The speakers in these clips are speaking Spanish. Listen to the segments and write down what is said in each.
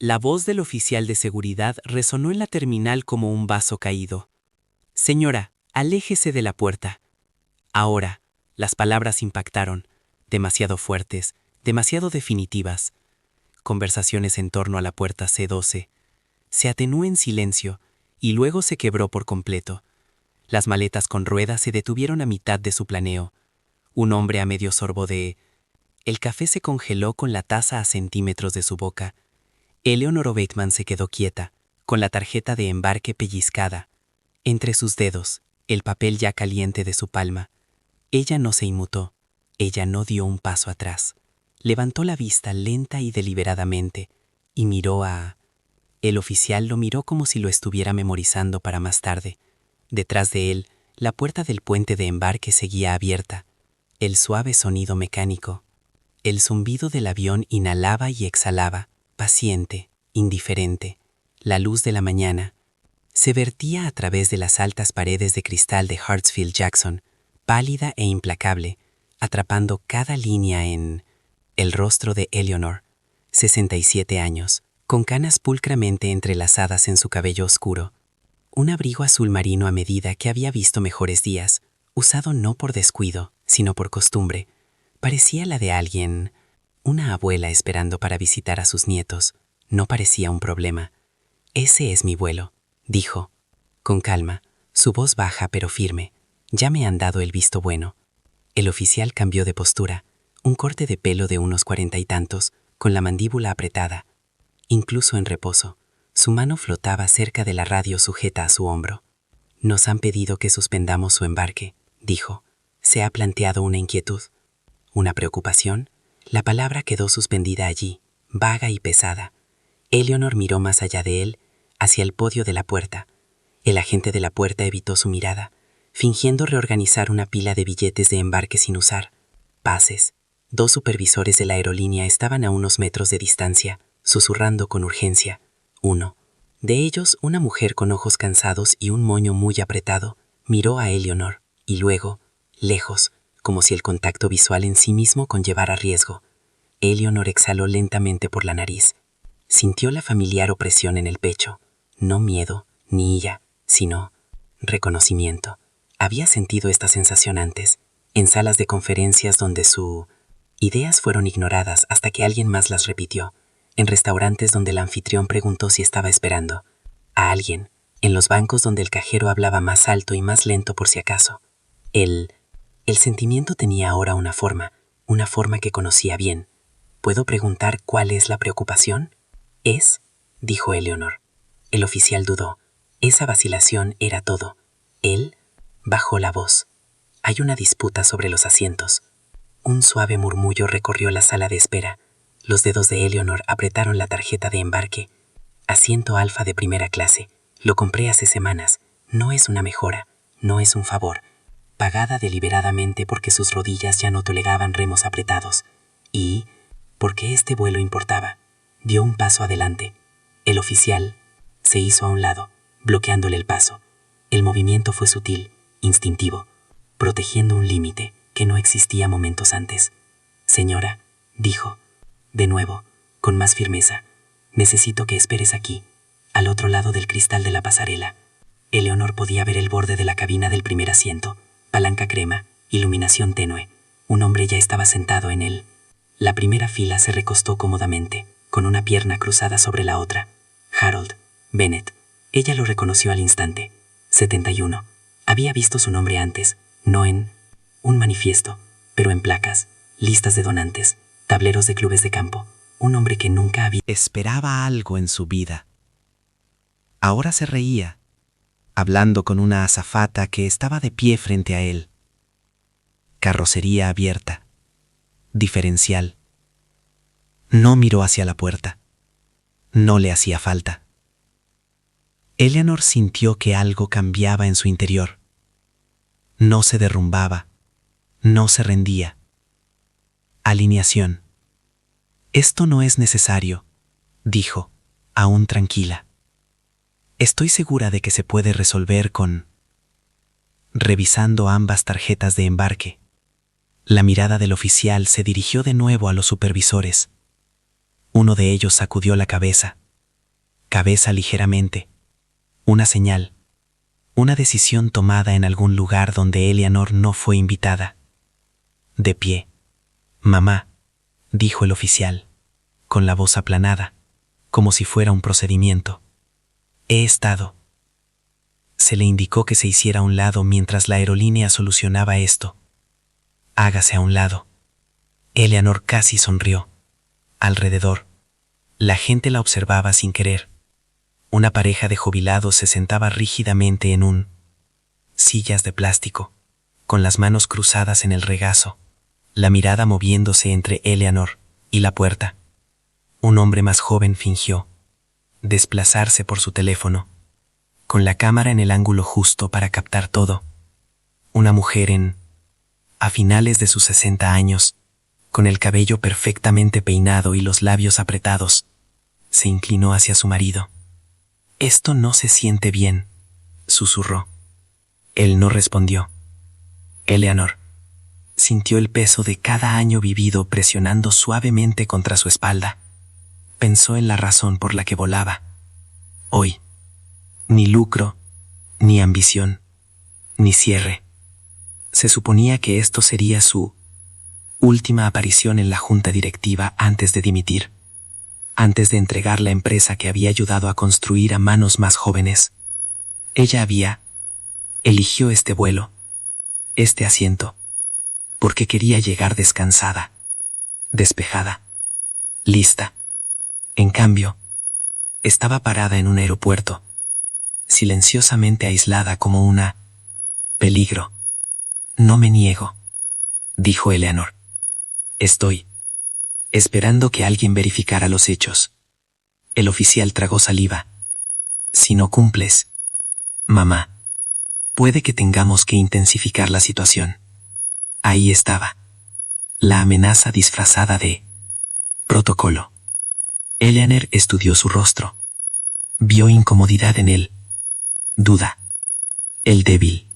La voz del oficial de seguridad resonó en la terminal como un vaso caído. Señora, aléjese de la puerta. Ahora, las palabras impactaron, demasiado fuertes, demasiado definitivas. Conversaciones en torno a la puerta C12. Se atenuó en silencio y luego se quebró por completo. Las maletas con ruedas se detuvieron a mitad de su planeo. Un hombre a medio sorbo de... El café se congeló con la taza a centímetros de su boca. Eleanor Bateman se quedó quieta, con la tarjeta de embarque pellizcada. Entre sus dedos, el papel ya caliente de su palma. Ella no se inmutó. Ella no dio un paso atrás. Levantó la vista lenta y deliberadamente y miró a... El oficial lo miró como si lo estuviera memorizando para más tarde. Detrás de él, la puerta del puente de embarque seguía abierta. El suave sonido mecánico. El zumbido del avión inhalaba y exhalaba, paciente, indiferente. La luz de la mañana se vertía a través de las altas paredes de cristal de Hartsfield Jackson, pálida e implacable, atrapando cada línea en el rostro de Eleanor, 67 años, con canas pulcramente entrelazadas en su cabello oscuro. Un abrigo azul marino a medida que había visto mejores días, usado no por descuido, sino por costumbre. Parecía la de alguien, una abuela esperando para visitar a sus nietos. No parecía un problema. «Ese es mi vuelo», dijo, con calma, su voz baja pero firme. «Ya me han dado el visto bueno». El oficial cambió de postura, un corte de pelo de unos 40 y tantos, con la mandíbula apretada. Incluso en reposo, su mano flotaba cerca de la radio sujeta a su hombro. «Nos han pedido que suspendamos su embarque», dijo. «Se ha planteado una inquietud, una preocupación». La palabra quedó suspendida allí, vaga y pesada. Eleanor miró más allá de él, hacia el podio de la puerta. El agente de la puerta evitó su mirada, fingiendo reorganizar una pila de billetes de embarque sin usar. Pases. 2 supervisores de la aerolínea estaban a unos metros de distancia, susurrando con urgencia. Uno de ellos, una mujer con ojos cansados y un moño muy apretado, miró a Eleanor, y luego, lejos, como si el contacto visual en sí mismo conllevara riesgo. Eleanor exhaló lentamente por la nariz. Sintió la familiar opresión en el pecho. No miedo, ni ira, sino reconocimiento. Había sentido esta sensación antes, en salas de conferencias donde sus ideas fueron ignoradas hasta que alguien más las repitió, en restaurantes donde el anfitrión preguntó si estaba esperando a alguien, en los bancos donde el cajero hablaba más alto y más lento por si acaso. El sentimiento tenía ahora una forma que conocía bien. ¿Puedo preguntar cuál es la preocupación? «Es», dijo Eleanor. El oficial dudó. Esa vacilación era todo. Él bajó la voz. «Hay una disputa sobre los asientos». Un suave murmullo recorrió la sala de espera. Los dedos de Eleanor apretaron la tarjeta de embarque. «Asiento alfa de primera clase. Lo compré hace semanas. No es una mejora, no es un favor. Pagada deliberadamente porque sus rodillas ya no toleraban remos apretados. Y porque este vuelo importaba». Dio un paso adelante. El oficial se hizo a un lado, bloqueándole el paso. El movimiento fue sutil, instintivo, protegiendo un límite que no existía momentos antes. «Señora», dijo, de nuevo, con más firmeza, «necesito que esperes aquí, al otro lado del cristal de la pasarela». Eleanor podía ver el borde de la cabina del primer asiento, palanca crema, iluminación tenue. Un hombre ya estaba sentado en él. La primera fila se recostó cómodamente, con una pierna cruzada sobre la otra. Harold Bennett. Ella lo reconoció al instante. 71. Había visto su nombre antes, no en un manifiesto, pero en placas, listas de donantes, tableros de clubes de campo. Un hombre que nunca había... Esperaba algo en su vida. Ahora se reía, hablando con una azafata que estaba de pie frente a él. Carrocería abierta. Diferencial. No miró hacia la puerta. No le hacía falta. Eleanor sintió que algo cambiaba en su interior. No se derrumbaba. No se rendía. Alineación. «Esto no es necesario», dijo, aún tranquila. «Estoy segura de que se puede resolver con...». Revisando ambas tarjetas de embarque, la mirada del oficial se dirigió de nuevo a los supervisores. Uno de ellos sacudió la cabeza, cabeza ligeramente. Una señal. Una decisión tomada en algún lugar donde Eleanor no fue invitada. De pie. Mamá, dijo el oficial, con la voz aplanada, como si fuera un procedimiento. He estado. Se le indicó que se hiciera a un lado mientras la aerolínea solucionaba esto. Hágase a un lado. Eleanor casi sonrió. Alrededor, la gente la observaba sin querer. Una pareja de jubilados se sentaba rígidamente en sillas de plástico, con las manos cruzadas en el regazo, la mirada moviéndose entre Eleanor y la puerta. Un hombre más joven fingió desplazarse por su teléfono, con la cámara en el ángulo justo para captar todo. Una mujer a finales de sus 60 años, con el cabello perfectamente peinado y los labios apretados, se inclinó hacia su marido. «Esto no se siente bien», susurró. Él no respondió. Eleanor sintió el peso de cada año vivido presionando suavemente contra su espalda. Pensó en la razón por la que volaba. Hoy, ni lucro, ni ambición, ni cierre. Se suponía que esto sería su última aparición en la junta directiva antes de dimitir, antes de entregar la empresa que había ayudado a construir a manos más jóvenes. Ella eligió este vuelo, este asiento, porque quería llegar descansada, despejada, lista. En cambio, estaba parada en un aeropuerto, silenciosamente aislada como una peligro. «No me niego», dijo Eleanor. «Estoy esperando que alguien verificara los hechos». El oficial tragó saliva. «Si no cumples, mamá, puede que tengamos que intensificar la situación». Ahí estaba, la amenaza disfrazada de protocolo. Eleanor estudió su rostro. Vio incomodidad en él, duda, el débil,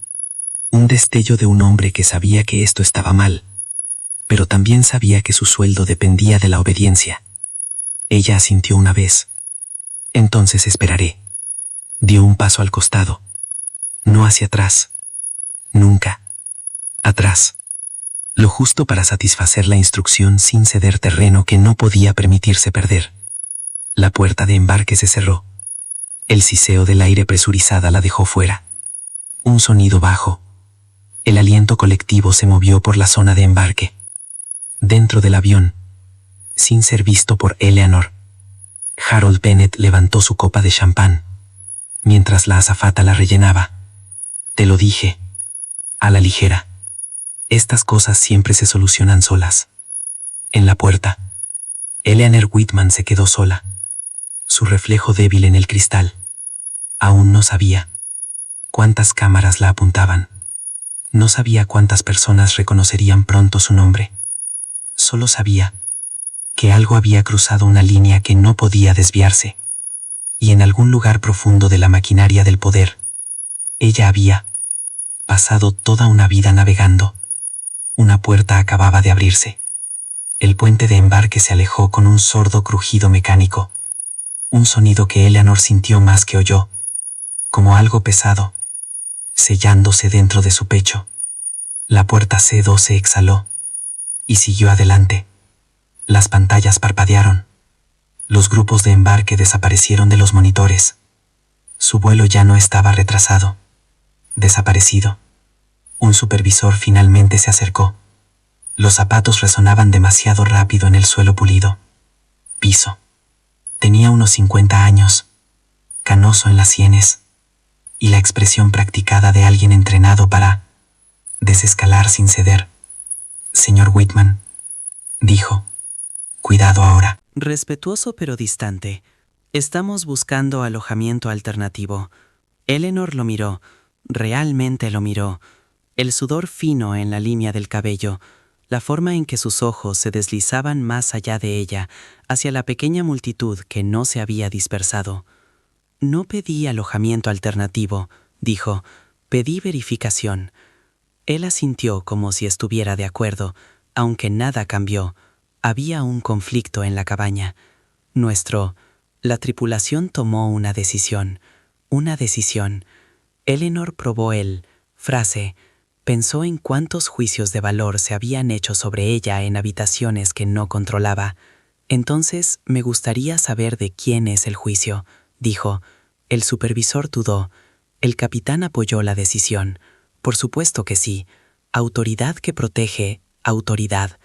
un destello de un hombre que sabía que esto estaba mal, pero también sabía que su sueldo dependía de la obediencia. Ella asintió una vez. «Entonces esperaré». Dio un paso al costado, no hacia atrás, nunca atrás. Lo justo para satisfacer la instrucción sin ceder terreno que no podía permitirse perder. La puerta de embarque se cerró. El siseo del aire presurizada la dejó fuera. Un sonido bajo. El aliento colectivo se movió por la zona de embarque. Dentro del avión, sin ser visto por Eleanor, Harold Bennett levantó su copa de champán, mientras la azafata la rellenaba. «Te lo dije», a la ligera. «Estas cosas siempre se solucionan solas». En la puerta, Eleanor Whitman se quedó sola, su reflejo débil en el cristal. Aún no sabía cuántas cámaras la apuntaban. No sabía cuántas personas reconocerían pronto su nombre. Solo sabía que algo había cruzado una línea que no podía desviarse. Y en algún lugar profundo de la maquinaria del poder, ella había pasado toda una vida navegando. Una puerta acababa de abrirse. El puente de embarque se alejó con un sordo crujido mecánico. Un sonido que Eleanor sintió más que oyó, como algo pesado, sellándose dentro de su pecho. La puerta C2 se exhaló y siguió adelante. Las pantallas parpadearon. Los grupos de embarque desaparecieron de los monitores. Su vuelo ya no estaba retrasado. Desaparecido. Un supervisor finalmente se acercó. Los zapatos resonaban demasiado rápido en el suelo pulido. Piso. Tenía unos 50 años, canoso en las sienes, y la expresión practicada de alguien entrenado para desescalar sin ceder. «Señor Whitman», dijo, «cuidado ahora». Respetuoso pero distante. «Estamos buscando alojamiento alternativo». Eleanor lo miró, realmente lo miró. El sudor fino en la línea del cabello, la forma en que sus ojos se deslizaban más allá de ella, hacia la pequeña multitud que no se había dispersado. «No pedí alojamiento alternativo», dijo, «pedí verificación». Él asintió como si estuviera de acuerdo, aunque nada cambió. Había un conflicto en la cabaña. Nuestro La tripulación tomó una decisión. Eleanor probó pensó en cuántos juicios de valor se habían hecho sobre ella en habitaciones que no controlaba. Entonces, me gustaría saber de quién es el juicio, dijo. El supervisor dudó. El capitán apoyó la decisión. Por supuesto que sí. Autoridad que protege, autoridad.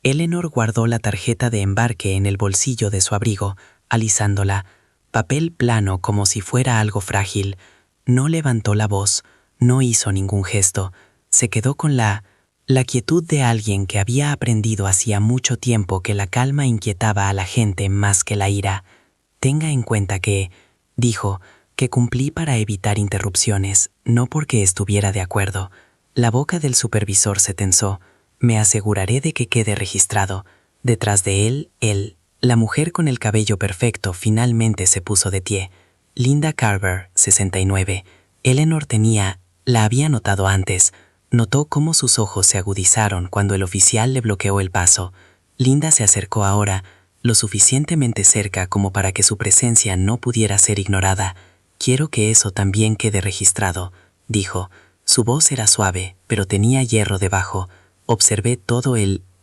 Eleanor guardó la tarjeta de embarque en el bolsillo de su abrigo, alisándola. Papel plano como si fuera algo frágil. No levantó la voz, no hizo ningún gesto. Se quedó con la quietud de alguien que había aprendido hacía mucho tiempo que la calma inquietaba a la gente más que la ira. Tenga en cuenta que, dijo, que cumplí para evitar interrupciones, no porque estuviera de acuerdo. La boca del supervisor se tensó. Me aseguraré de que quede registrado. Detrás de él, la mujer con el cabello perfecto finalmente se puso de pie. Linda Carver, 69. Eleanor la había notado antes. Notó cómo sus ojos se agudizaron cuando el oficial le bloqueó el paso. Linda se acercó ahora, lo suficientemente cerca como para que su presencia no pudiera ser ignorada. Quiero que eso también quede registrado, dijo. Su voz era suave, pero tenía hierro debajo. Observé todo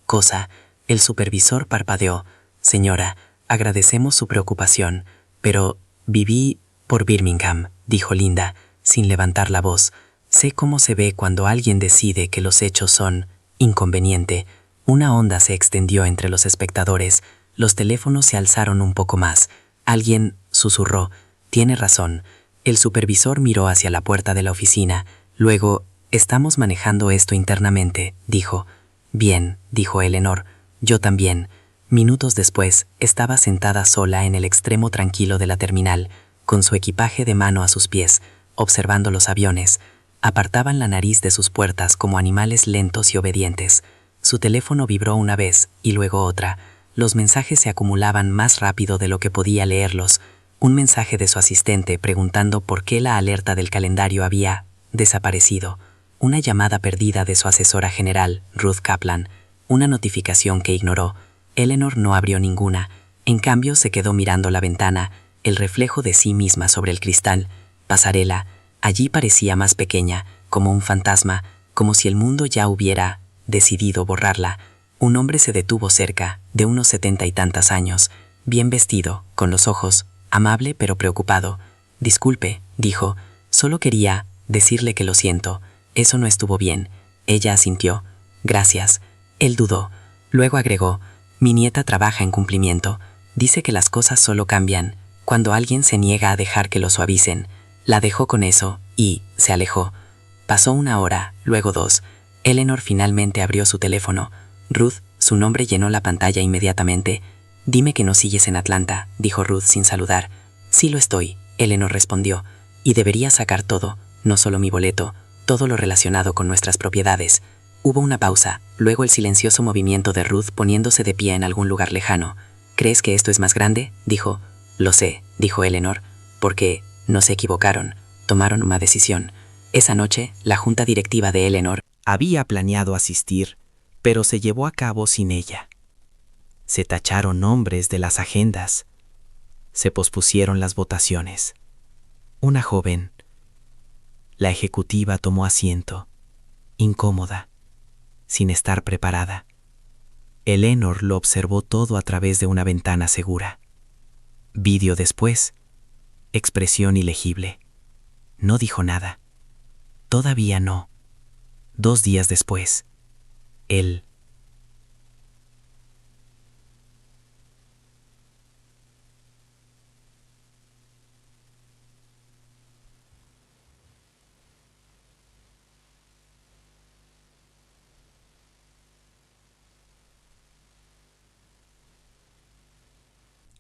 cosa. El supervisor parpadeó. Señora, agradecemos su preocupación, pero viví por Birmingham, dijo Linda, sin levantar la voz. Sé cómo se ve cuando alguien decide que los hechos son inconveniente. Una onda se extendió entre los espectadores. Los teléfonos se alzaron un poco más. Alguien susurró. Tiene razón. El supervisor miró hacia la puerta de la oficina. Luego, estamos manejando esto internamente, dijo. Bien, dijo Eleanor. Yo también. Minutos después, estaba sentada sola en el extremo tranquilo de la terminal, con su equipaje de mano a sus pies, observando los aviones. Apartaban la nariz de sus puertas como animales lentos y obedientes. Su teléfono vibró una vez y luego otra. Los mensajes se acumulaban más rápido de lo que podía leerlos. Un mensaje de su asistente preguntando por qué la alerta del calendario había desaparecido. Una llamada perdida de su asesora general, Ruth Kaplan. Una notificación que ignoró. Eleanor no abrió ninguna. En cambio, se quedó mirando la ventana, el reflejo de sí misma sobre el cristal. Pasarela. Allí parecía más pequeña, como un fantasma, como si el mundo ya hubiera decidido borrarla. Un hombre se detuvo cerca, de unos 70 y tantos años, bien vestido, con los ojos, amable pero preocupado. Disculpe, dijo, solo quería decirle que lo siento. Eso no estuvo bien. Ella asintió. Gracias. Él dudó. Luego agregó, mi nieta trabaja en cumplimiento. Dice que las cosas solo cambian cuando alguien se niega a dejar que lo suavicen. La dejó con eso y se alejó. Pasó una hora, luego 2. Eleanor finalmente abrió su teléfono. Ruth, su nombre llenó la pantalla inmediatamente. Dime que no sigues en Atlanta, dijo Ruth sin saludar. Sí lo estoy, Eleanor respondió. Y debería sacar todo, no solo mi boleto, todo lo relacionado con nuestras propiedades. Hubo una pausa, luego el silencioso movimiento de Ruth poniéndose de pie en algún lugar lejano. ¿Crees que esto es más grande? Dijo. Lo sé, dijo Eleanor, porque no se equivocaron, tomaron una decisión. Esa noche, la junta directiva de Eleanor había planeado asistir, pero se llevó a cabo sin ella. Se tacharon nombres de las agendas. Se pospusieron las votaciones. Una joven, la ejecutiva, tomó asiento, incómoda, sin estar preparada. Eleanor lo observó todo a través de una ventana segura. Vídeo después. Expresión ilegible. No dijo nada. Todavía no. 2 días después. Él.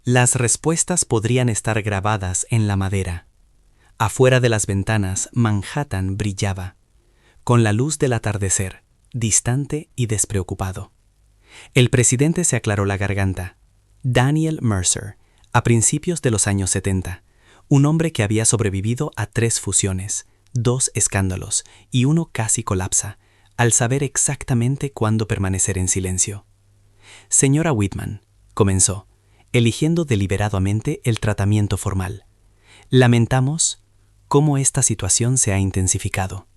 Las respuestas podrían estar grabadas en la madera. Afuera de las ventanas, Manhattan brillaba, con la luz del atardecer, distante y despreocupado. El presidente se aclaró la garganta. Daniel Mercer, a principios de los años 70, un hombre que había sobrevivido a 3 fusiones, 2 escándalos y uno casi colapsa, al saber exactamente cuándo permanecer en silencio. Señora Whitman, comenzó, eligiendo deliberadamente el tratamiento formal. Lamentamos cómo esta situación se ha intensificado.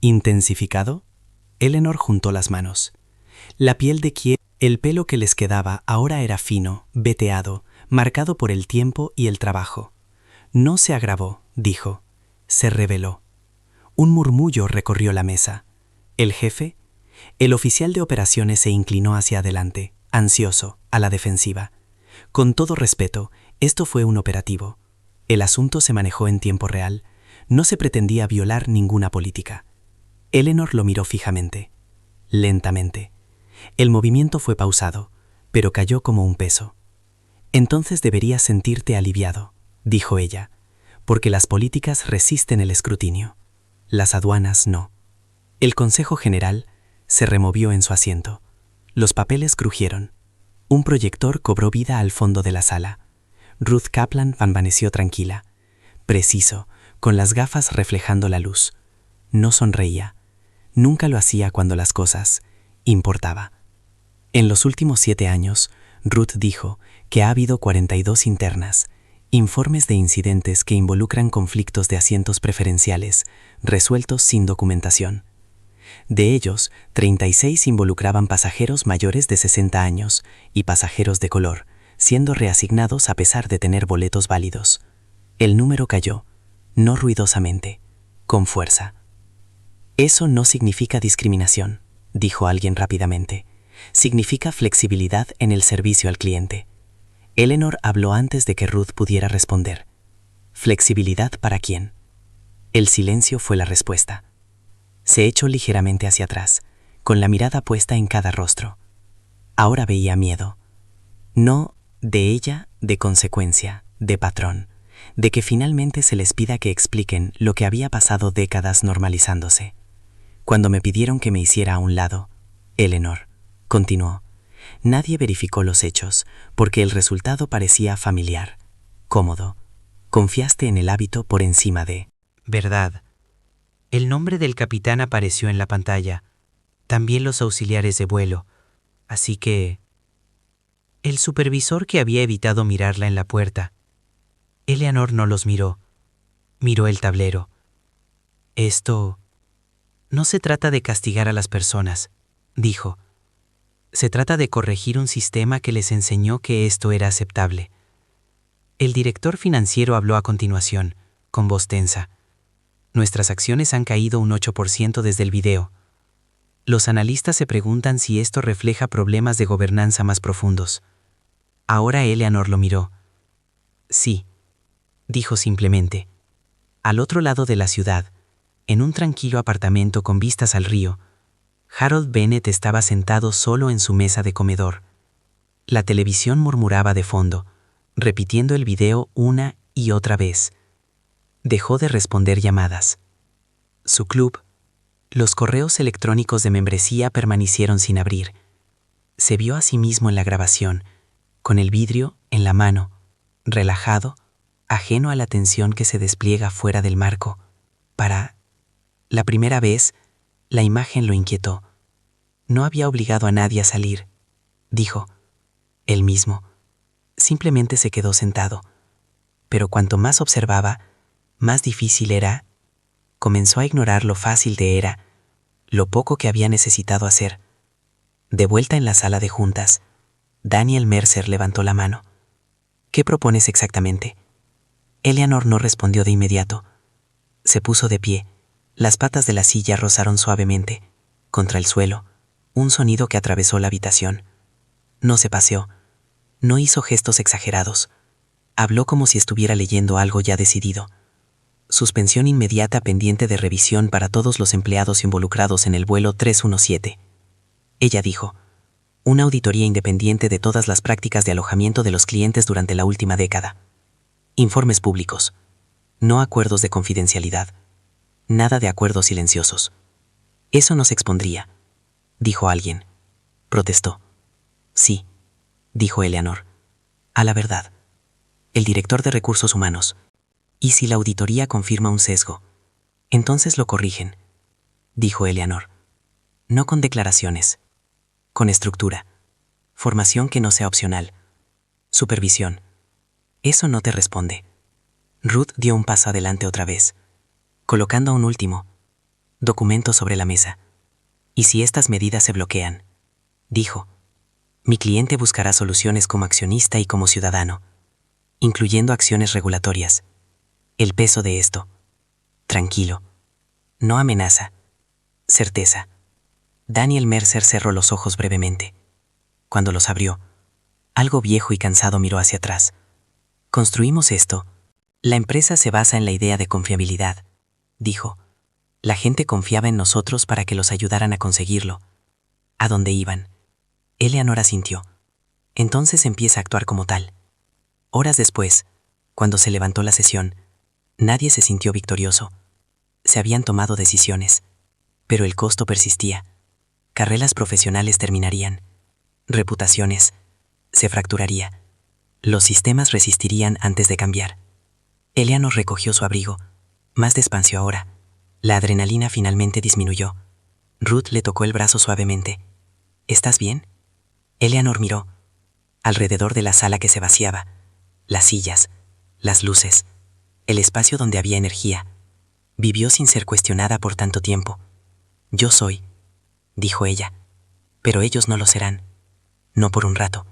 ¿Intensificado? Eleanor juntó las manos. La piel de Kiev, el pelo que les quedaba ahora era fino, veteado, marcado por el tiempo y el trabajo. No se agravó, dijo. Se reveló. Un murmullo recorrió la mesa. ¿El jefe? El oficial de operaciones se inclinó hacia adelante, ansioso, a la defensiva. Con todo respeto, esto fue un operativo. El asunto se manejó en tiempo real. No se pretendía violar ninguna política. Eleanor lo miró fijamente, lentamente. El movimiento fue pausado, pero cayó como un peso. Entonces deberías sentirte aliviado, dijo ella, porque las políticas resisten el escrutinio. Las aduanas no. El Consejo General se removió en su asiento. Los papeles crujieron. Un proyector cobró vida al fondo de la sala. Ruth Kaplan permaneció tranquila, preciso, con las gafas reflejando la luz. No sonreía. Nunca lo hacía cuando las cosas importaba. En los últimos 7 años, Ruth dijo que ha habido 42 internas, informes de incidentes que involucran conflictos de asientos preferenciales, resueltos sin documentación. De ellos, 36 involucraban pasajeros mayores de 60 años y pasajeros de color, siendo reasignados a pesar de tener boletos válidos. El número cayó, no ruidosamente, con fuerza. Eso no significa discriminación, dijo alguien rápidamente. Significa flexibilidad en el servicio al cliente. Eleanor habló antes de que Ruth pudiera responder. ¿Flexibilidad para quién? El silencio fue la respuesta. Se echó ligeramente hacia atrás, con la mirada puesta en cada rostro. Ahora veía miedo. No de ella, de consecuencia, de patrón, de que finalmente se les pida que expliquen lo que había pasado décadas normalizándose. Cuando me pidieron que me hiciera a un lado, Eleanor, continuó, nadie verificó los hechos, porque el resultado parecía familiar, cómodo. Confiaste en el hábito por encima de... Verdad. El nombre del capitán apareció en la pantalla, también los auxiliares de vuelo, así que... El supervisor que había evitado mirarla en la puerta. Eleanor no los miró. Miró el tablero. Esto... No se trata de castigar a las personas, dijo. Se trata de corregir un sistema que les enseñó que esto era aceptable. El director financiero habló a continuación, con voz tensa. Nuestras acciones han caído un 8% desde el video. Los analistas se preguntan si esto refleja problemas de gobernanza más profundos. Ahora Eleanor lo miró. Sí, dijo simplemente. Al otro lado de la ciudad, en un tranquilo apartamento con vistas al río, Harold Bennett estaba sentado solo en su mesa de comedor. La televisión murmuraba de fondo, repitiendo el video una y otra vez. Dejó de responder llamadas. Su club, los correos electrónicos de membresía permanecieron sin abrir. Se vio a sí mismo en la grabación, con el vidrio en la mano, relajado, ajeno a la tensión que se despliega fuera del marco. Para la primera vez, la imagen lo inquietó. No había obligado a nadie a salir, dijo. Él mismo. Simplemente se quedó sentado. Pero cuanto más observaba, más difícil era. Comenzó a ignorar lo fácil de era, lo poco que había necesitado hacer. De vuelta en la sala de juntas, Daniel Mercer levantó la mano. ¿Qué propones exactamente? Eleanor no respondió de inmediato. Se puso de pie. Las patas de la silla rozaron suavemente contra el suelo, un sonido que atravesó la habitación. No se paseó, no hizo gestos exagerados. Habló como si estuviera leyendo algo ya decidido. Suspensión inmediata pendiente de revisión para todos los empleados involucrados en el vuelo 317. Ella dijo, una auditoría independiente de todas las prácticas de alojamiento de los clientes durante la última década. Informes públicos. No acuerdos de confidencialidad. Nada de acuerdos silenciosos. Eso nos expondría, dijo alguien. Protestó. Sí, dijo Eleanor. A la verdad. El director de recursos humanos. ¿Y si la auditoría confirma un sesgo? Entonces lo corrigen, dijo Eleanor. No con declaraciones, con estructura. Formación que no sea opcional. Supervisión. Eso no te responde. Ruth dio un paso adelante otra vez, colocando un último documento sobre la mesa. ¿Y si estas medidas se bloquean?, dijo. Mi cliente buscará soluciones como accionista y como ciudadano, incluyendo acciones regulatorias. El peso de esto. Tranquilo. No amenaza. Certeza. Daniel Mercer cerró los ojos brevemente. Cuando los abrió, algo viejo y cansado miró hacia atrás. Construimos esto. La empresa se basa en la idea de confiabilidad, dijo. La gente confiaba en nosotros para que los ayudaran a conseguirlo. ¿A dónde iban? Eleanor asintió. Entonces empieza a actuar como tal. Horas después, cuando se levantó la sesión, nadie se sintió victorioso. Se habían tomado decisiones, pero el costo persistía. Carreras profesionales terminarían. Reputaciones. Se fracturaría. Los sistemas resistirían antes de cambiar. Eleanor recogió su abrigo, más despacio ahora. La adrenalina finalmente disminuyó. Ruth le tocó el brazo suavemente. ¿Estás bien? Eleanor miró. Alrededor de la sala que se vaciaba, las sillas, las luces, el espacio donde había energía. Vivió sin ser cuestionada por tanto tiempo. Yo soy, dijo ella, pero ellos no lo serán. No por un rato.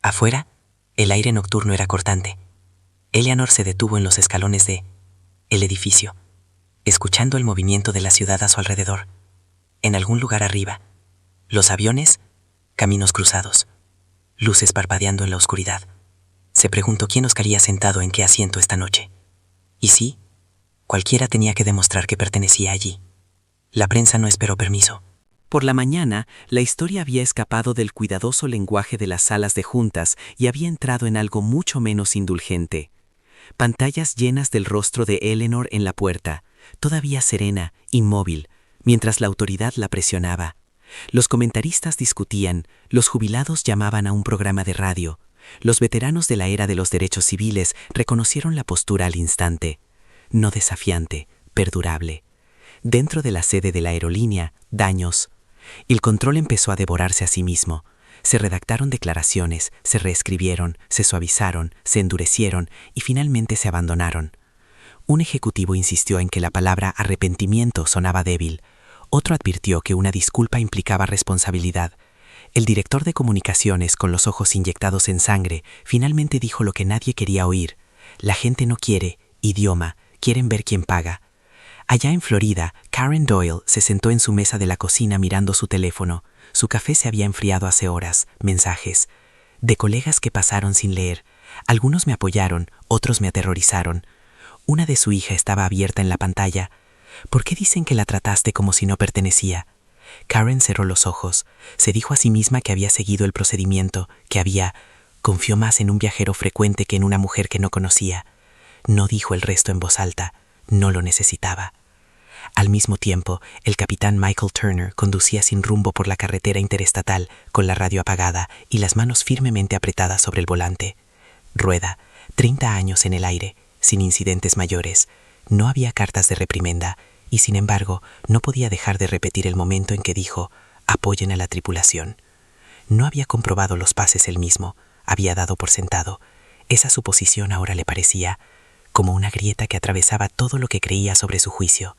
Afuera, el aire nocturno era cortante. Eleanor se detuvo en los escalones el edificio, escuchando el movimiento de la ciudad a su alrededor. En algún lugar arriba, los aviones, caminos cruzados, luces parpadeando en la oscuridad. Se preguntó quién oscaría sentado en qué asiento esta noche. Y sí, cualquiera tenía que demostrar que pertenecía allí. La prensa no esperó permiso. Por la mañana, la historia había escapado del cuidadoso lenguaje de las salas de juntas y había entrado en algo mucho menos indulgente. Pantallas llenas del rostro de Eleanor en la puerta, todavía serena, inmóvil, mientras la autoridad la presionaba. Los comentaristas discutían, los jubilados llamaban a un programa de radio. Los veteranos de la era de los derechos civiles reconocieron la postura al instante. No desafiante, perdurable. Dentro de la sede de la aerolínea, daños. El control empezó a devorarse a sí mismo. Se redactaron declaraciones, se reescribieron, se suavizaron, se endurecieron y finalmente se abandonaron. Un ejecutivo insistió en que la palabra arrepentimiento sonaba débil. Otro advirtió que una disculpa implicaba responsabilidad. El director de comunicaciones, con los ojos inyectados en sangre, finalmente dijo lo que nadie quería oír. La gente no quiere idioma, quieren ver quién paga. Allá en Florida, Karen Doyle se sentó en su mesa de la cocina mirando su teléfono. Su café se había enfriado hace horas. Mensajes de colegas que pasaron sin leer. Algunos me apoyaron, otros me aterrorizaron. Una de su hija estaba abierta en la pantalla. ¿Por qué dicen que la trataste como si no pertenecía? Karen cerró los ojos. Se dijo a sí misma que había seguido el procedimiento, confió más en un viajero frecuente que en una mujer que no conocía. No dijo el resto en voz alta. No lo necesitaba. Al mismo tiempo, el capitán Michael Turner conducía sin rumbo por la carretera interestatal, con la radio apagada y las manos firmemente apretadas sobre el volante. Rueda, 30 años en el aire, sin incidentes mayores. No había cartas de reprimenda, y sin embargo, no podía dejar de repetir el momento en que dijo: apoyen a la tripulación. No había comprobado los pases él mismo, había dado por sentado. Esa suposición ahora le parecía como una grieta que atravesaba todo lo que creía sobre su juicio.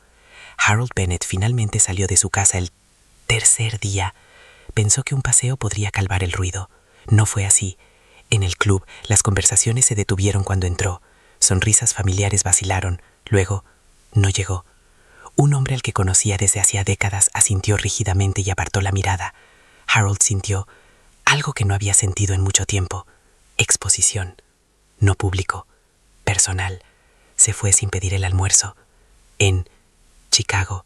Harold Bennett finalmente salió de su casa el tercer día. Pensó que un paseo podría calmar el ruido. No fue así. En el club, las conversaciones se detuvieron cuando entró. Sonrisas familiares vacilaron. Luego, no llegó. Un hombre al que conocía desde hacía décadas asintió rígidamente y apartó la mirada. Harold sintió algo que no había sentido en mucho tiempo. Exposición. No público. Personal. Se fue sin pedir el almuerzo. En Chicago,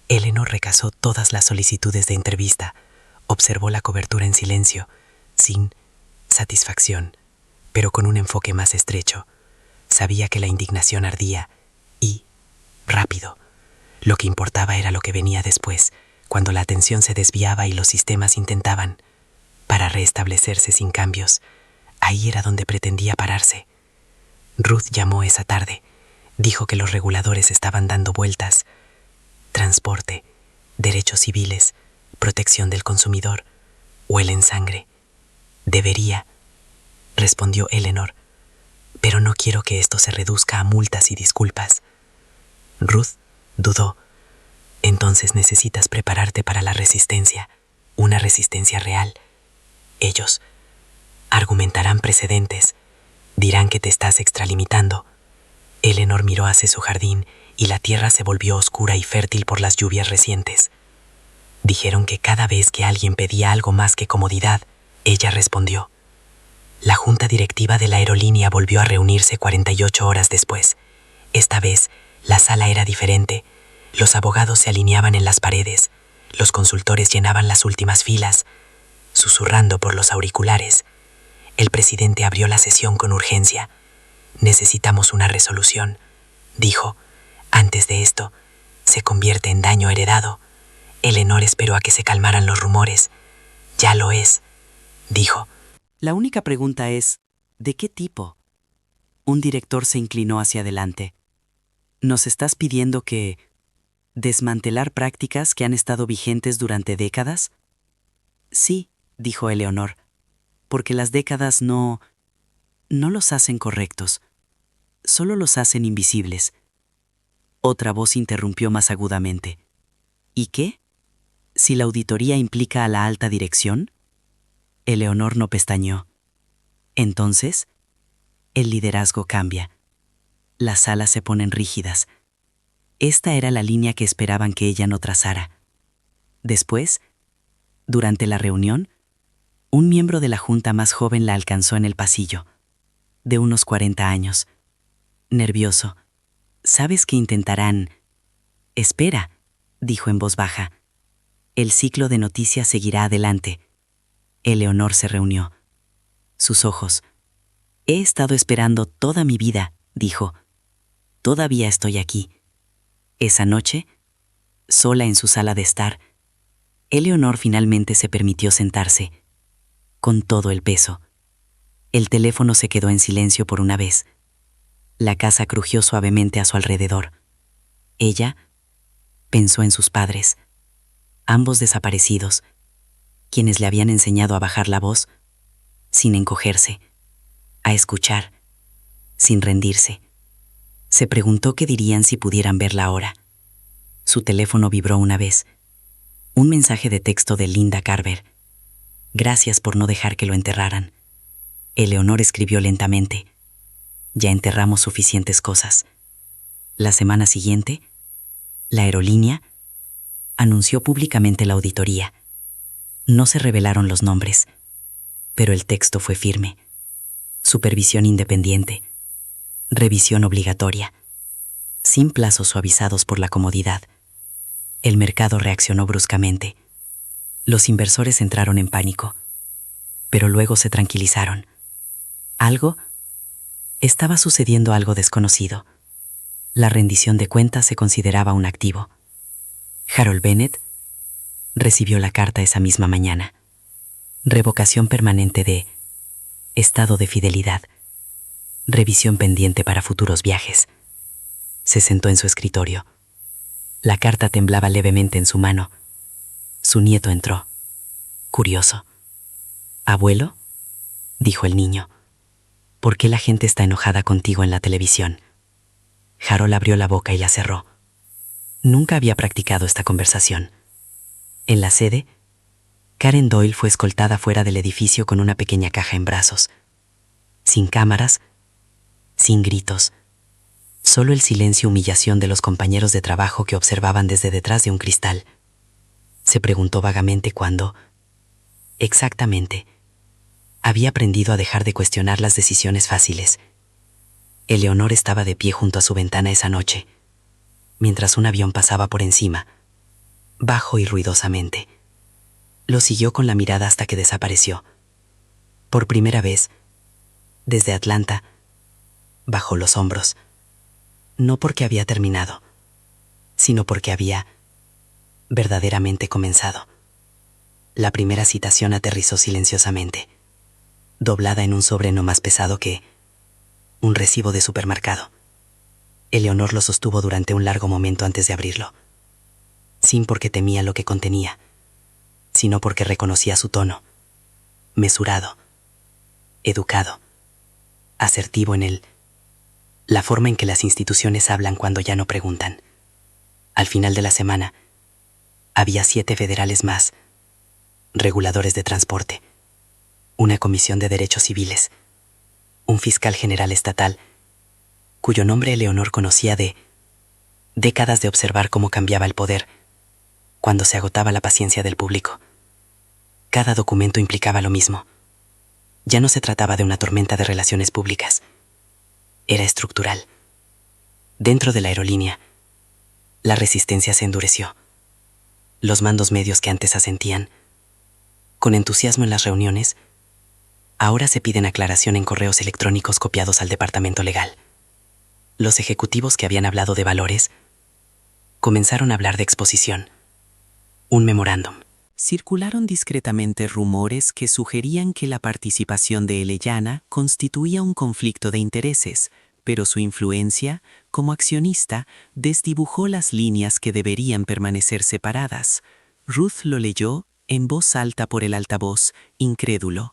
Eleanor recasó todas las solicitudes de entrevista. Observó la cobertura en silencio, sin satisfacción, pero con un enfoque más estrecho. Sabía que la indignación ardía y, rápido, lo que importaba era lo que venía después, cuando la atención se desviaba y los sistemas intentaban para restablecerse sin cambios. Ahí era donde pretendía pararse. Ruth llamó esa tarde. Dijo que los reguladores estaban dando vueltas. Transporte, derechos civiles, protección del consumidor, huelen sangre. Debería respondió Eleanor, pero no quiero que esto se reduzca a multas y disculpas. Ruth dudó. Entonces necesitas prepararte para la resistencia, una resistencia real. Ellos argumentarán precedentes, dirán que te estás extralimitando. Eleanor miró hacia su jardín y la tierra se volvió oscura y fértil por las lluvias recientes. Dijeron que cada vez que alguien pedía algo más que comodidad, ella respondió. La junta directiva de la aerolínea volvió a reunirse 48 horas después. Esta vez, la sala era diferente. Los abogados se alineaban en las paredes. Los consultores llenaban las últimas filas, susurrando por los auriculares. El presidente abrió la sesión con urgencia. Necesitamos una resolución, dijo. Antes de esto, se convierte en daño heredado. Eleanor esperó a que se calmaran los rumores. Ya lo es, dijo. La única pregunta es, ¿de qué tipo? Un director se inclinó hacia adelante. ¿Nos estás pidiendo que desmantelar prácticas que han estado vigentes durante décadas? Sí, dijo Eleanor, porque las décadas no los hacen correctos, solo los hacen invisibles. Otra voz interrumpió más agudamente. ¿Y qué? ¿Si la auditoría implica a la alta dirección? Eleanor no pestañeó. Entonces, el liderazgo cambia. Las salas se ponen rígidas. Esta era la línea que esperaban que ella no trazara. Después, durante la reunión, un miembro de la junta más joven la alcanzó en el pasillo, de unos 40 años. Nervioso. ¿Sabes que intentarán? Espera, dijo en voz baja. El ciclo de noticias seguirá adelante. Eleanor se reunió. Sus ojos. He estado esperando toda mi vida, dijo. Todavía estoy aquí. Esa noche, sola en su sala de estar, Eleanor finalmente se permitió sentarse, con todo el peso. El teléfono se quedó en silencio por una vez. La casa crujió suavemente a su alrededor. Ella pensó en sus padres, ambos desaparecidos, quienes le habían enseñado a bajar la voz, sin encogerse, a escuchar, sin rendirse. Se preguntó qué dirían si pudieran verla ahora. Su teléfono vibró una vez. Un mensaje de texto de Linda Carver. Gracias por no dejar que lo enterraran. Eleanor escribió lentamente. Ya enterramos suficientes cosas. La semana siguiente, la aerolínea anunció públicamente la auditoría. No se revelaron los nombres, pero el texto fue firme. Supervisión independiente. Revisión obligatoria. Sin plazos suavizados por la comodidad. El mercado reaccionó bruscamente. Los inversores entraron en pánico, pero luego se tranquilizaron. Estaba sucediendo algo desconocido. La rendición de cuentas se consideraba un activo. Harold Bennett recibió la carta esa misma mañana. Revocación permanente de estado de fidelidad. Revisión pendiente para futuros viajes. Se sentó en su escritorio. La carta temblaba levemente en su mano. Su nieto entró. Curioso. «¿Abuelo?», dijo el niño. «¿Por qué la gente está enojada contigo en la televisión?». Harold abrió la boca y la cerró. Nunca había practicado esta conversación. En la sede, Karen Doyle fue escoltada fuera del edificio con una pequeña caja en brazos. Sin cámaras, sin gritos. Solo el silencio y humillación de los compañeros de trabajo que observaban desde detrás de un cristal. Se preguntó vagamente cuándo, exactamente, había aprendido a dejar de cuestionar las decisiones fáciles. Eleanor estaba de pie junto a su ventana esa noche, mientras un avión pasaba por encima, bajo y ruidosamente. Lo siguió con la mirada hasta que desapareció. Por primera vez, desde Atlanta, bajó los hombros. No porque había terminado, sino porque había verdaderamente comenzado. La primera citación aterrizó silenciosamente, doblada en un sobre no más pesado que un recibo de supermercado. Eleanor lo sostuvo durante un largo momento antes de abrirlo, sin porque temía lo que contenía, sino porque reconocía su tono, mesurado, educado. asertivo en la forma en que las instituciones hablan cuando ya no preguntan. Al final de la semana, había 7 federales más, reguladores de transporte, una comisión de derechos civiles, un fiscal general estatal, cuyo nombre Eleonor conocía de décadas de observar cómo cambiaba el poder cuando se agotaba la paciencia del público. Cada documento implicaba lo mismo. Ya no se trataba de una tormenta de relaciones públicas. Era estructural. Dentro de la aerolínea, la resistencia se endureció. Los mandos medios que antes asentían, con entusiasmo en las reuniones, ahora se piden aclaración en correos electrónicos copiados al departamento legal. Los ejecutivos que habían hablado de valores comenzaron a hablar de exposición. Un memorándum. Circularon discretamente rumores que sugerían que la participación de Elellana constituía un conflicto de intereses, pero su influencia, como accionista, desdibujó las líneas que deberían permanecer separadas. Ruth lo leyó en voz alta por el altavoz, incrédulo.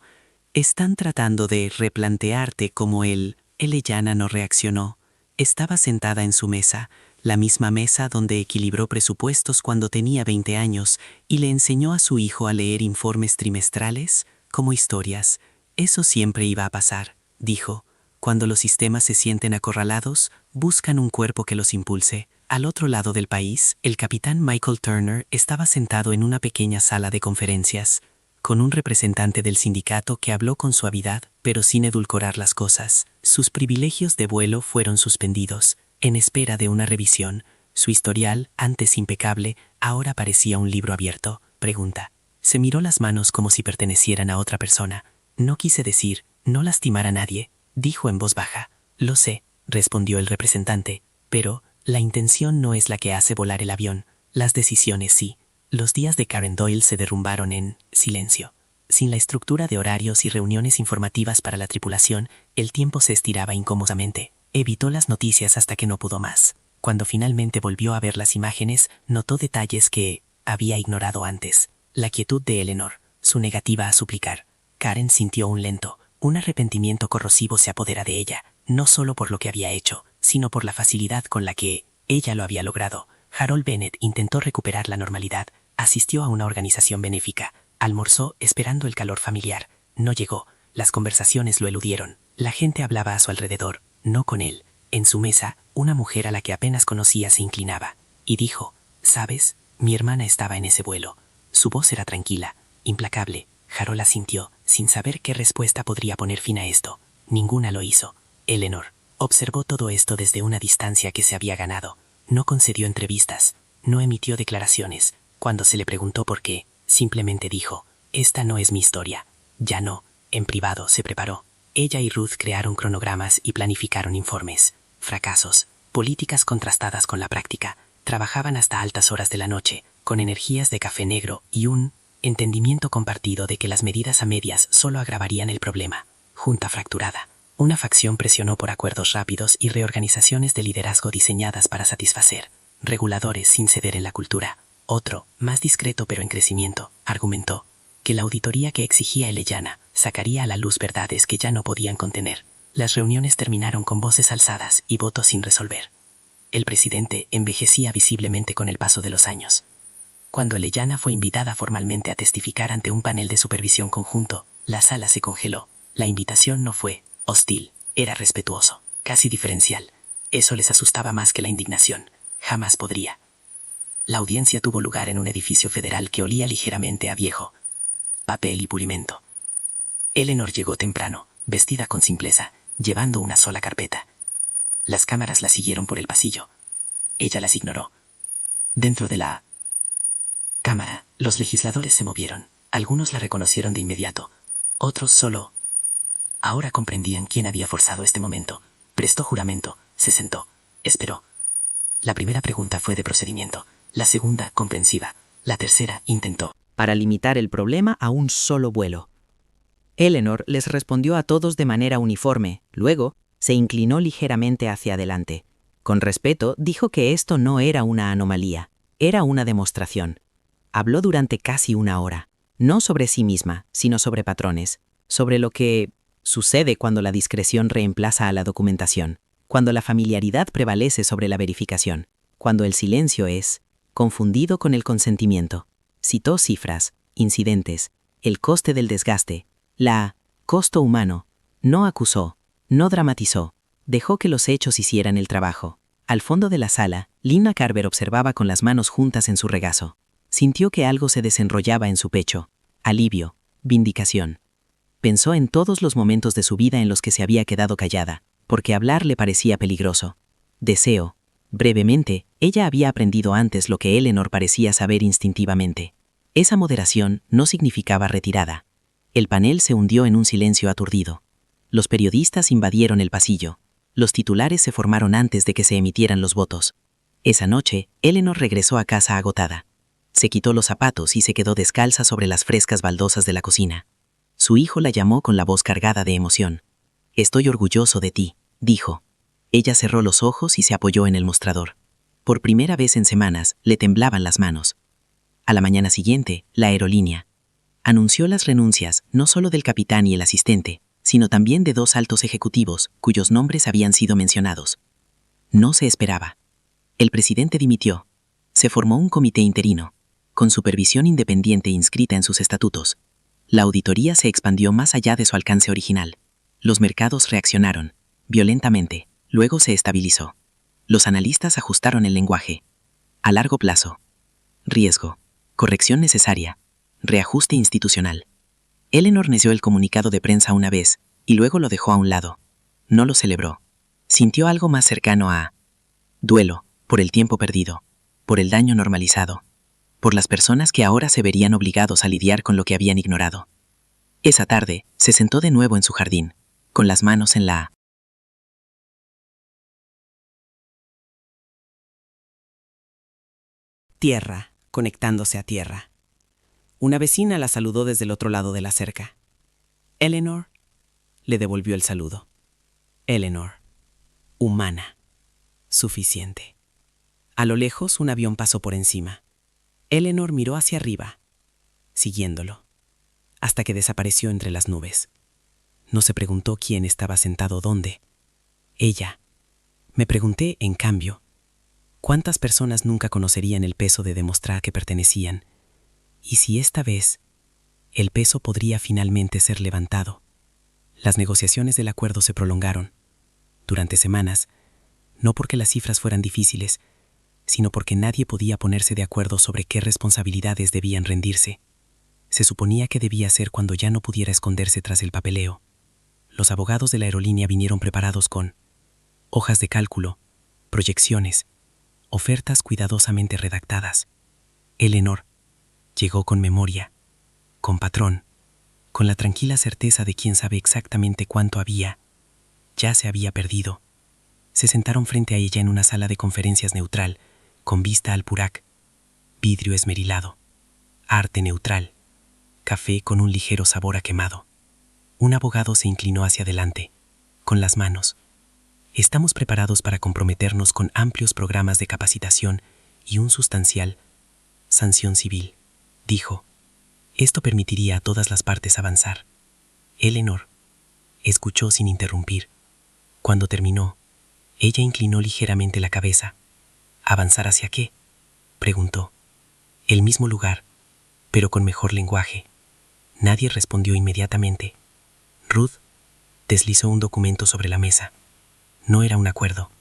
Están tratando de replantearte cómo Elellana no reaccionó. Estaba sentada en su mesa, la misma mesa donde equilibró presupuestos cuando tenía 20 años y le enseñó a su hijo a leer informes trimestrales como historias. Eso siempre iba a pasar, dijo. Cuando los sistemas se sienten acorralados, buscan un cuerpo que los impulse. Al otro lado del país, el capitán Michael Turner estaba sentado en una pequeña sala de conferencias, con un representante del sindicato que habló con suavidad, pero sin edulcorar las cosas. Sus privilegios de vuelo fueron suspendidos, en espera de una revisión. Su historial, antes impecable, ahora parecía un libro abierto. Pregunta. Se miró las manos como si pertenecieran a otra persona. No quise decir, no lastimar a nadie, dijo en voz baja. Lo sé, respondió el representante, pero la intención no es la que hace volar el avión, las decisiones sí. Los días de Karen Doyle se derrumbaron en silencio. Sin la estructura de horarios y reuniones informativas para la tripulación, el tiempo se estiraba incómodamente. Evitó las noticias hasta que no pudo más. Cuando finalmente volvió a ver las imágenes, notó detalles que había ignorado antes. La quietud de Eleanor, su negativa a suplicar. Karen sintió un arrepentimiento corrosivo se apodera de ella, no solo por lo que había hecho, sino por la facilidad con la que ella lo había logrado. Harold Bennett intentó recuperar la normalidad, asistió a una organización benéfica, almorzó esperando el calor familiar. No llegó, las conversaciones lo eludieron. La gente hablaba a su alrededor, no con él. En su mesa, una mujer a la que apenas conocía se inclinaba, y dijo, «¿Sabes? Mi hermana estaba en ese vuelo». Su voz era tranquila, implacable. Harold asintió, sin saber qué respuesta podría poner fin a esto. Ninguna lo hizo. Eleanor observó todo esto desde una distancia que se había ganado. No concedió entrevistas, no emitió declaraciones. Cuando se le preguntó por qué, simplemente dijo, «Esta no es mi historia». Ya no. En privado se preparó. Ella y Ruth crearon cronogramas y planificaron informes. Fracasos, políticas contrastadas con la práctica. Trabajaban hasta altas horas de la noche, con energías de café negro y un entendimiento compartido de que las medidas a medias solo agravarían el problema. Junta fracturada. Una facción presionó por acuerdos rápidos y reorganizaciones de liderazgo diseñadas para satisfacer reguladores sin ceder en la cultura. Otro, más discreto pero en crecimiento, argumentó que la auditoría que exigía Elellana sacaría a la luz verdades que ya no podían contener. Las reuniones terminaron con voces alzadas y votos sin resolver. El presidente envejecía visiblemente con el paso de los años. Cuando Elellana fue invitada formalmente a testificar ante un panel de supervisión conjunto, la sala se congeló. La invitación no fue hostil, era respetuoso, casi diferencial. Eso les asustaba más que la indignación. Jamás podría. La audiencia tuvo lugar en un edificio federal que olía ligeramente a viejo papel y pulimento. Eleanor llegó temprano, vestida con simpleza, llevando una sola carpeta. Las cámaras la siguieron por el pasillo. Ella las ignoró. Dentro de la cámara, los legisladores se movieron. Algunos la reconocieron de inmediato, otros solo. Ahora comprendían quién había forzado este momento. Prestó juramento, se sentó, esperó. La primera pregunta fue de procedimiento, la segunda comprensiva, la tercera intentó para limitar el problema a un solo vuelo. Eleanor les respondió a todos de manera uniforme, luego se inclinó ligeramente hacia adelante. Con respeto, dijo que esto no era una anomalía, era una demostración. Habló durante casi una hora, no sobre sí misma, sino sobre patrones, sobre lo que Sucede cuando la discreción reemplaza a la documentación, cuando la familiaridad prevalece sobre la verificación, cuando el silencio es confundido con el consentimiento. Citó cifras, incidentes, el coste del desgaste, costo humano. No acusó, no dramatizó, dejó que los hechos hicieran el trabajo. Al fondo de la sala, Lina Carver observaba con las manos juntas en su regazo. Sintió que algo se desenrollaba en su pecho. Alivio, vindicación. Pensó en todos los momentos de su vida en los que se había quedado callada, porque hablar le parecía peligroso. Deseo. Brevemente, ella había aprendido antes lo que Eleanor parecía saber instintivamente. Esa moderación no significaba retirada. El panel se hundió en un silencio aturdido. Los periodistas invadieron el pasillo. Los titulares se formaron antes de que se emitieran los votos. Esa noche, Eleanor regresó a casa agotada. Se quitó los zapatos y se quedó descalza sobre las frescas baldosas de la cocina. Su hijo la llamó con la voz cargada de emoción. «Estoy orgulloso de ti», dijo. Ella cerró los ojos y se apoyó en el mostrador. Por primera vez en semanas, le temblaban las manos. A la mañana siguiente, la aerolínea anunció las renuncias no solo del capitán y el asistente, sino también de 2 altos ejecutivos cuyos nombres habían sido mencionados. No se esperaba. El presidente dimitió. Se formó un comité interino, con supervisión independiente inscrita en sus estatutos. La auditoría se expandió más allá de su alcance original. Los mercados reaccionaron, violentamente, luego se estabilizó. Los analistas ajustaron el lenguaje. A largo plazo. Riesgo. Corrección necesaria. Reajuste institucional. Eleanor leyó el comunicado de prensa una vez, y luego lo dejó a un lado. No lo celebró. Sintió algo más cercano a duelo, por el tiempo perdido, por el daño normalizado, por las personas que ahora se verían obligados a lidiar con lo que habían ignorado. Esa tarde, se sentó de nuevo en su jardín, con las manos en la tierra, conectándose a tierra. Una vecina la saludó desde el otro lado de la cerca. Eleanor le devolvió el saludo. Eleanor, humana, suficiente. A lo lejos un avión pasó por encima. Eleanor miró hacia arriba, siguiéndolo, hasta que desapareció entre las nubes. No se preguntó quién estaba sentado dónde. Ella. Me pregunté, en cambio, cuántas personas nunca conocerían el peso de demostrar que pertenecían, y si esta vez el peso podría finalmente ser levantado. Las negociaciones del acuerdo se prolongaron durante semanas, no porque las cifras fueran difíciles, sino porque nadie podía ponerse de acuerdo sobre qué responsabilidades debían rendirse. Se suponía que debía ser cuando ya no pudiera esconderse tras el papeleo. Los abogados de la aerolínea vinieron preparados con hojas de cálculo, proyecciones, ofertas cuidadosamente redactadas. Eleanor llegó con memoria, con patrón, con la tranquila certeza de quien sabe exactamente cuánto había. Ya se había perdido. Se sentaron frente a ella en una sala de conferencias neutral, con vista al Purak. Vidrio esmerilado, arte neutral, café con un ligero sabor a quemado. Un abogado se inclinó hacia adelante, con las manos. Estamos preparados para comprometernos con amplios programas de capacitación y un sustancial sanción civil, dijo. Esto permitiría a todas las partes avanzar. Eleanor escuchó sin interrumpir. Cuando terminó, ella inclinó ligeramente la cabeza. ¿Avanzar hacia qué?, preguntó. El mismo lugar, pero con mejor lenguaje. Nadie respondió inmediatamente. Ruth deslizó un documento sobre la mesa. No era un acuerdo,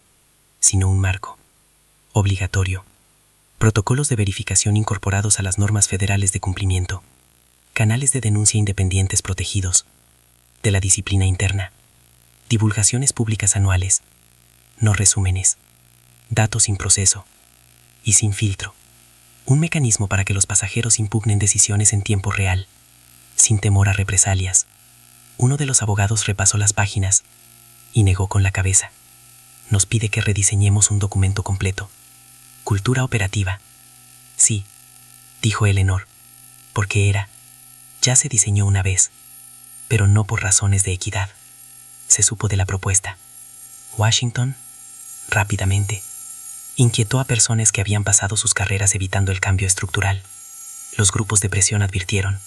sino un marco. Obligatorio. Protocolos de verificación incorporados a las normas federales de cumplimiento. Canales de denuncia independientes protegidos. De la disciplina interna. Divulgaciones públicas anuales. No resúmenes. Datos sin proceso. Y sin filtro. Un mecanismo para que los pasajeros impugnen decisiones en tiempo real, sin temor a represalias. Uno de los abogados repasó las páginas y negó con la cabeza. Nos pide que rediseñemos un documento completo. Cultura operativa. Sí, dijo Eleanor, porque ya se diseñó una vez, pero no por razones de equidad. Se supo de la propuesta. Washington, rápidamente, inquietó a personas que habían pasado sus carreras evitando el cambio estructural. Los grupos de presión advirtieron,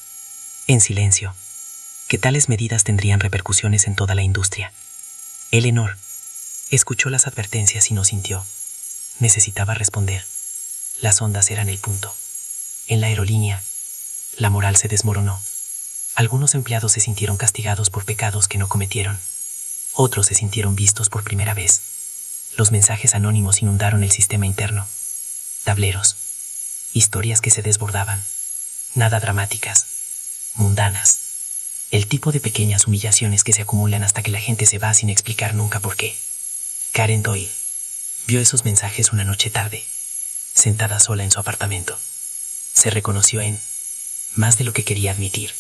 en silencio, que tales medidas tendrían repercusiones en toda la industria. Eleanor escuchó las advertencias y no sintió. Necesitaba responder. Las ondas eran el punto. En la aerolínea, la moral se desmoronó. Algunos empleados se sintieron castigados por pecados que no cometieron. Otros se sintieron vistos por primera vez. Los mensajes anónimos inundaron el sistema interno. Tableros. Historias que se desbordaban. Nada dramáticas. Mundanas. El tipo de pequeñas humillaciones que se acumulan hasta que la gente se va sin explicar nunca por qué. Karen Doyle vio esos mensajes una noche tarde, sentada sola en su apartamento. Se reconoció en, más de lo que quería admitir,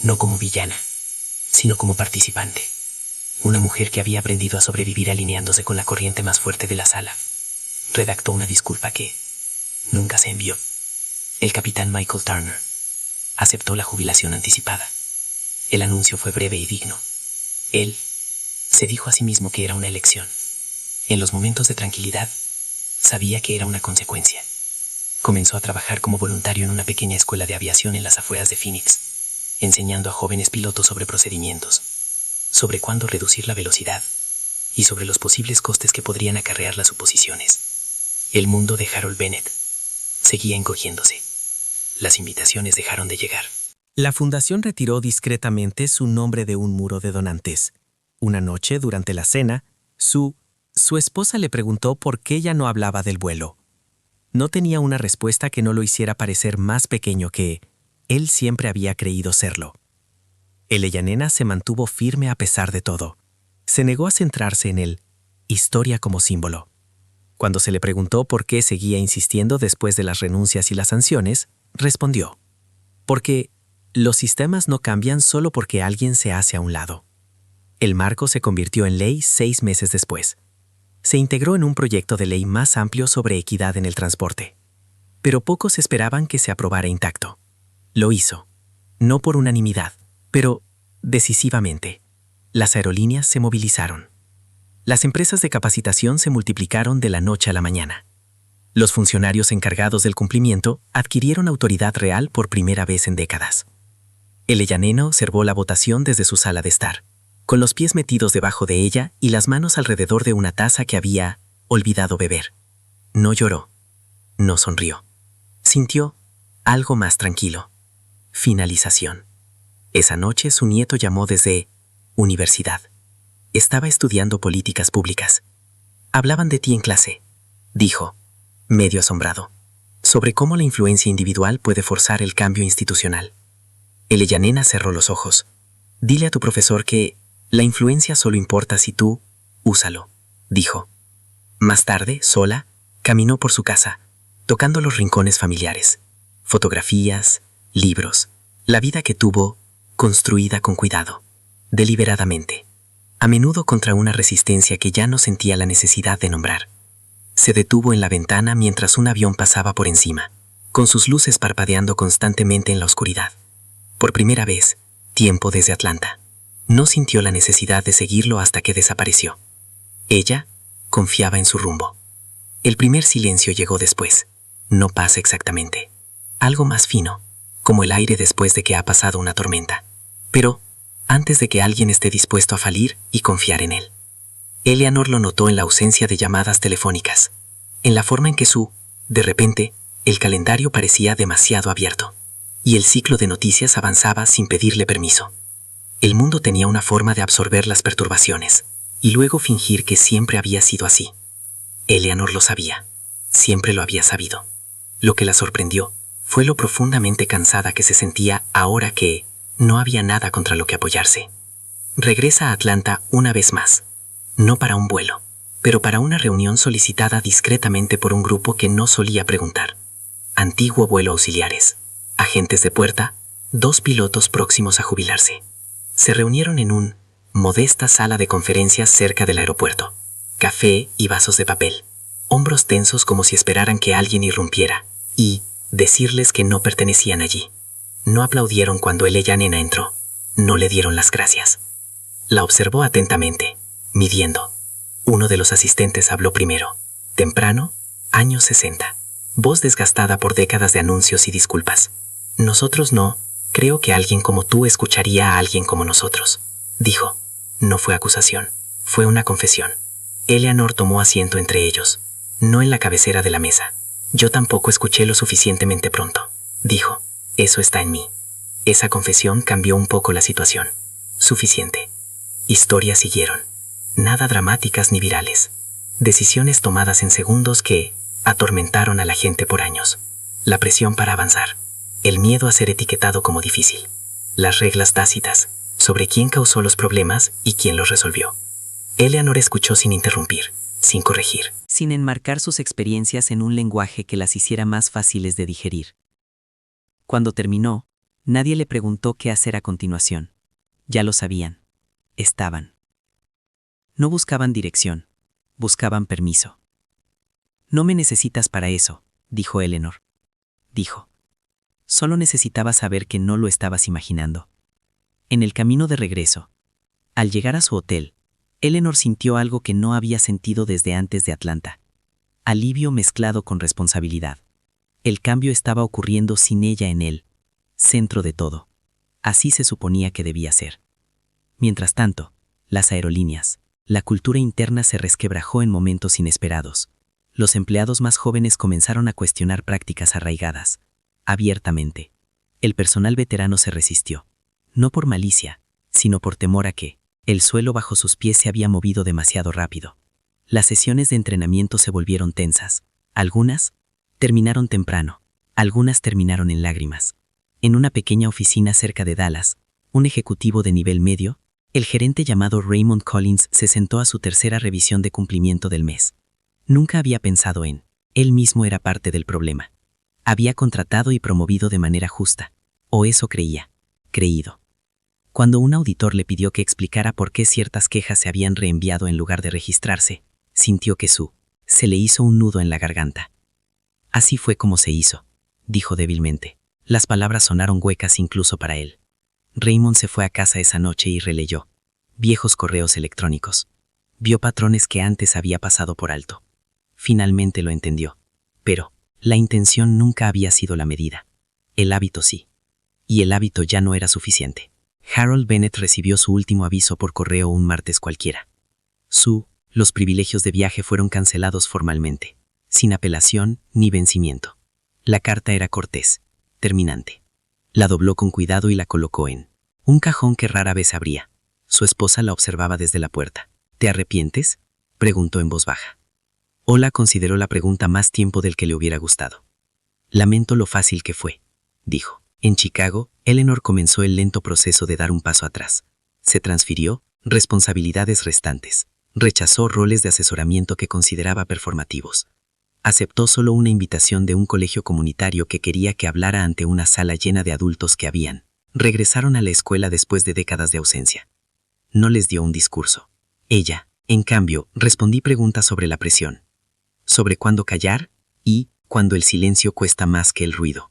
no como villana, sino como participante. Una mujer que había aprendido a sobrevivir alineándose con la corriente más fuerte de la sala. Redactó una disculpa que nunca se envió. El capitán Michael Turner aceptó la jubilación anticipada. El anuncio fue breve y digno. Él se dijo a sí mismo que era una elección. En los momentos de tranquilidad, sabía que era una consecuencia. Comenzó a trabajar como voluntario en una pequeña escuela de aviación en las afueras de Phoenix, enseñando a jóvenes pilotos sobre procedimientos, sobre cuándo reducir la velocidad y sobre los posibles costes que podrían acarrear las suposiciones. El mundo de Harold Bennett seguía encogiéndose. Las invitaciones dejaron de llegar. La fundación retiró discretamente su nombre de un muro de donantes. Una noche, durante la cena, su esposa le preguntó por qué ella no hablaba del vuelo. No tenía una respuesta que no lo hiciera parecer más pequeño que él siempre había creído serlo. Eleyanena se mantuvo firme a pesar de todo. Se negó a centrarse en él, historia como símbolo. Cuando se le preguntó por qué seguía insistiendo después de las renuncias y las sanciones, respondió: porque los sistemas no cambian solo porque alguien se hace a un lado. El marco se convirtió en ley 6 meses después. Se integró en un proyecto de ley más amplio sobre equidad en el transporte. Pero pocos esperaban que se aprobara intacto. Lo hizo, no por unanimidad, pero decisivamente. Las aerolíneas se movilizaron. Las empresas de capacitación se multiplicaron de la noche a la mañana. Los funcionarios encargados del cumplimiento adquirieron autoridad real por primera vez en décadas. Eleyanena observó la votación desde su sala de estar, con los pies metidos debajo de ella y las manos alrededor de una taza que había olvidado beber. No lloró, no sonrió. Sintió algo más tranquilo. Finalización. Esa noche su nieto llamó desde universidad. Estaba estudiando políticas públicas. Hablaban de ti en clase, dijo, medio asombrado, sobre cómo la influencia individual puede forzar el cambio institucional. Eleyanena cerró los ojos. Dile a tu profesor que la influencia solo importa si tú, úsalo, dijo. Más tarde, sola, caminó por su casa, tocando los rincones familiares. Fotografías, libros, la vida que tuvo, construida con cuidado, deliberadamente, a menudo contra una resistencia que ya no sentía la necesidad de nombrar. Se detuvo en la ventana mientras un avión pasaba por encima, con sus luces parpadeando constantemente en la oscuridad. Por primera vez, tiempo desde Atlanta. No sintió la necesidad de seguirlo hasta que desapareció. Ella confiaba en su rumbo. El primer silencio llegó después. No pasa exactamente. Algo más fino, como el aire después de que ha pasado una tormenta. Pero antes de que alguien esté dispuesto a falir y confiar en él. Eleanor lo notó en la ausencia de llamadas telefónicas, en la forma en que de repente, el calendario parecía demasiado abierto, y el ciclo de noticias avanzaba sin pedirle permiso. El mundo tenía una forma de absorber las perturbaciones, y luego fingir que siempre había sido así. Eleanor lo sabía, siempre lo había sabido. Lo que la sorprendió fue lo profundamente cansada que se sentía ahora que no había nada contra lo que apoyarse. Regresa a Atlanta una vez más, no para un vuelo, pero para una reunión solicitada discretamente por un grupo que no solía preguntar. Antiguo vuelo auxiliares, agentes de puerta, 2 pilotos próximos a jubilarse. Se reunieron en una modesta sala de conferencias cerca del aeropuerto. Café y vasos de papel, hombros tensos como si esperaran que alguien irrumpiera y decirles que no pertenecían allí. No aplaudieron cuando Eleyanena entró, no le dieron las gracias. La observó atentamente, midiendo. Uno de los asistentes habló primero, temprano, años 60, voz desgastada por décadas de anuncios y disculpas. Nosotros no Creo que alguien como tú escucharía a alguien como nosotros, dijo. No fue acusación, fue una confesión. Eleanor tomó asiento entre ellos, no en la cabecera de la mesa. Yo tampoco escuché lo suficientemente pronto, dijo. Eso está en mí. Esa confesión cambió un poco la situación. Suficiente. Historias siguieron. Nada dramáticas ni virales. Decisiones tomadas en segundos que atormentaron a la gente por años. La presión para avanzar. El miedo a ser etiquetado como difícil. Las reglas tácitas sobre quién causó los problemas y quién los resolvió. Eleanor escuchó sin interrumpir, sin corregir. Sin enmarcar sus experiencias en un lenguaje que las hiciera más fáciles de digerir. Cuando terminó, nadie le preguntó qué hacer a continuación. Ya lo sabían. Estaban. No buscaban dirección, buscaban permiso. No me necesitas para eso, dijo Eleanor. Dijo. Solo necesitaba saber que no lo estabas imaginando. En el camino de regreso, al llegar a su hotel, Eleanor sintió algo que no había sentido desde antes de Atlanta. Alivio mezclado con responsabilidad. El cambio estaba ocurriendo sin ella en él, centro de todo. Así se suponía que debía ser. Mientras tanto, las aerolíneas, la cultura interna se resquebrajó en momentos inesperados. Los empleados más jóvenes comenzaron a cuestionar prácticas arraigadas, abiertamente. El personal veterano se resistió, no por malicia, sino por temor a que el suelo bajo sus pies se había movido demasiado rápido. Las sesiones de entrenamiento se volvieron tensas. Algunas terminaron temprano, algunas terminaron en lágrimas. En una pequeña oficina cerca de Dallas, un ejecutivo de nivel medio, el gerente llamado Raymond Collins se sentó a su tercera revisión de cumplimiento del mes. Nunca había pensado en, él mismo era parte del problema. Había contratado y promovido de manera justa, o eso creía, creído. Cuando un auditor le pidió que explicara por qué ciertas quejas se habían reenviado en lugar de registrarse, sintió que se le hizo un nudo en la garganta. Así fue como se hizo, dijo débilmente. Las palabras sonaron huecas incluso para él. Raymond se fue a casa esa noche y releyó viejos correos electrónicos. Vio patrones que antes había pasado por alto. Finalmente lo entendió. Pero la intención nunca había sido la medida. El hábito sí. Y el hábito ya no era suficiente. Harold Bennett recibió su último aviso por correo un martes cualquiera. Los privilegios de viaje fueron cancelados formalmente, sin apelación ni vencimiento. La carta era cortés, terminante. La dobló con cuidado y la colocó en un cajón que rara vez abría. Su esposa la observaba desde la puerta. ¿Te arrepientes?, preguntó en voz baja. Ola consideró la pregunta más tiempo del que le hubiera gustado. Lamento lo fácil que fue, dijo. En Chicago, Eleanor comenzó el lento proceso de dar un paso atrás. Se transfirió responsabilidades restantes. Rechazó roles de asesoramiento que consideraba performativos. Aceptó solo una invitación de un colegio comunitario que quería que hablara ante una sala llena de adultos que regresaron a la escuela después de décadas de ausencia. No les dio un discurso. Ella, en cambio, respondí preguntas sobre la presión. Sobre cuándo callar y cuando el silencio cuesta más que el ruido.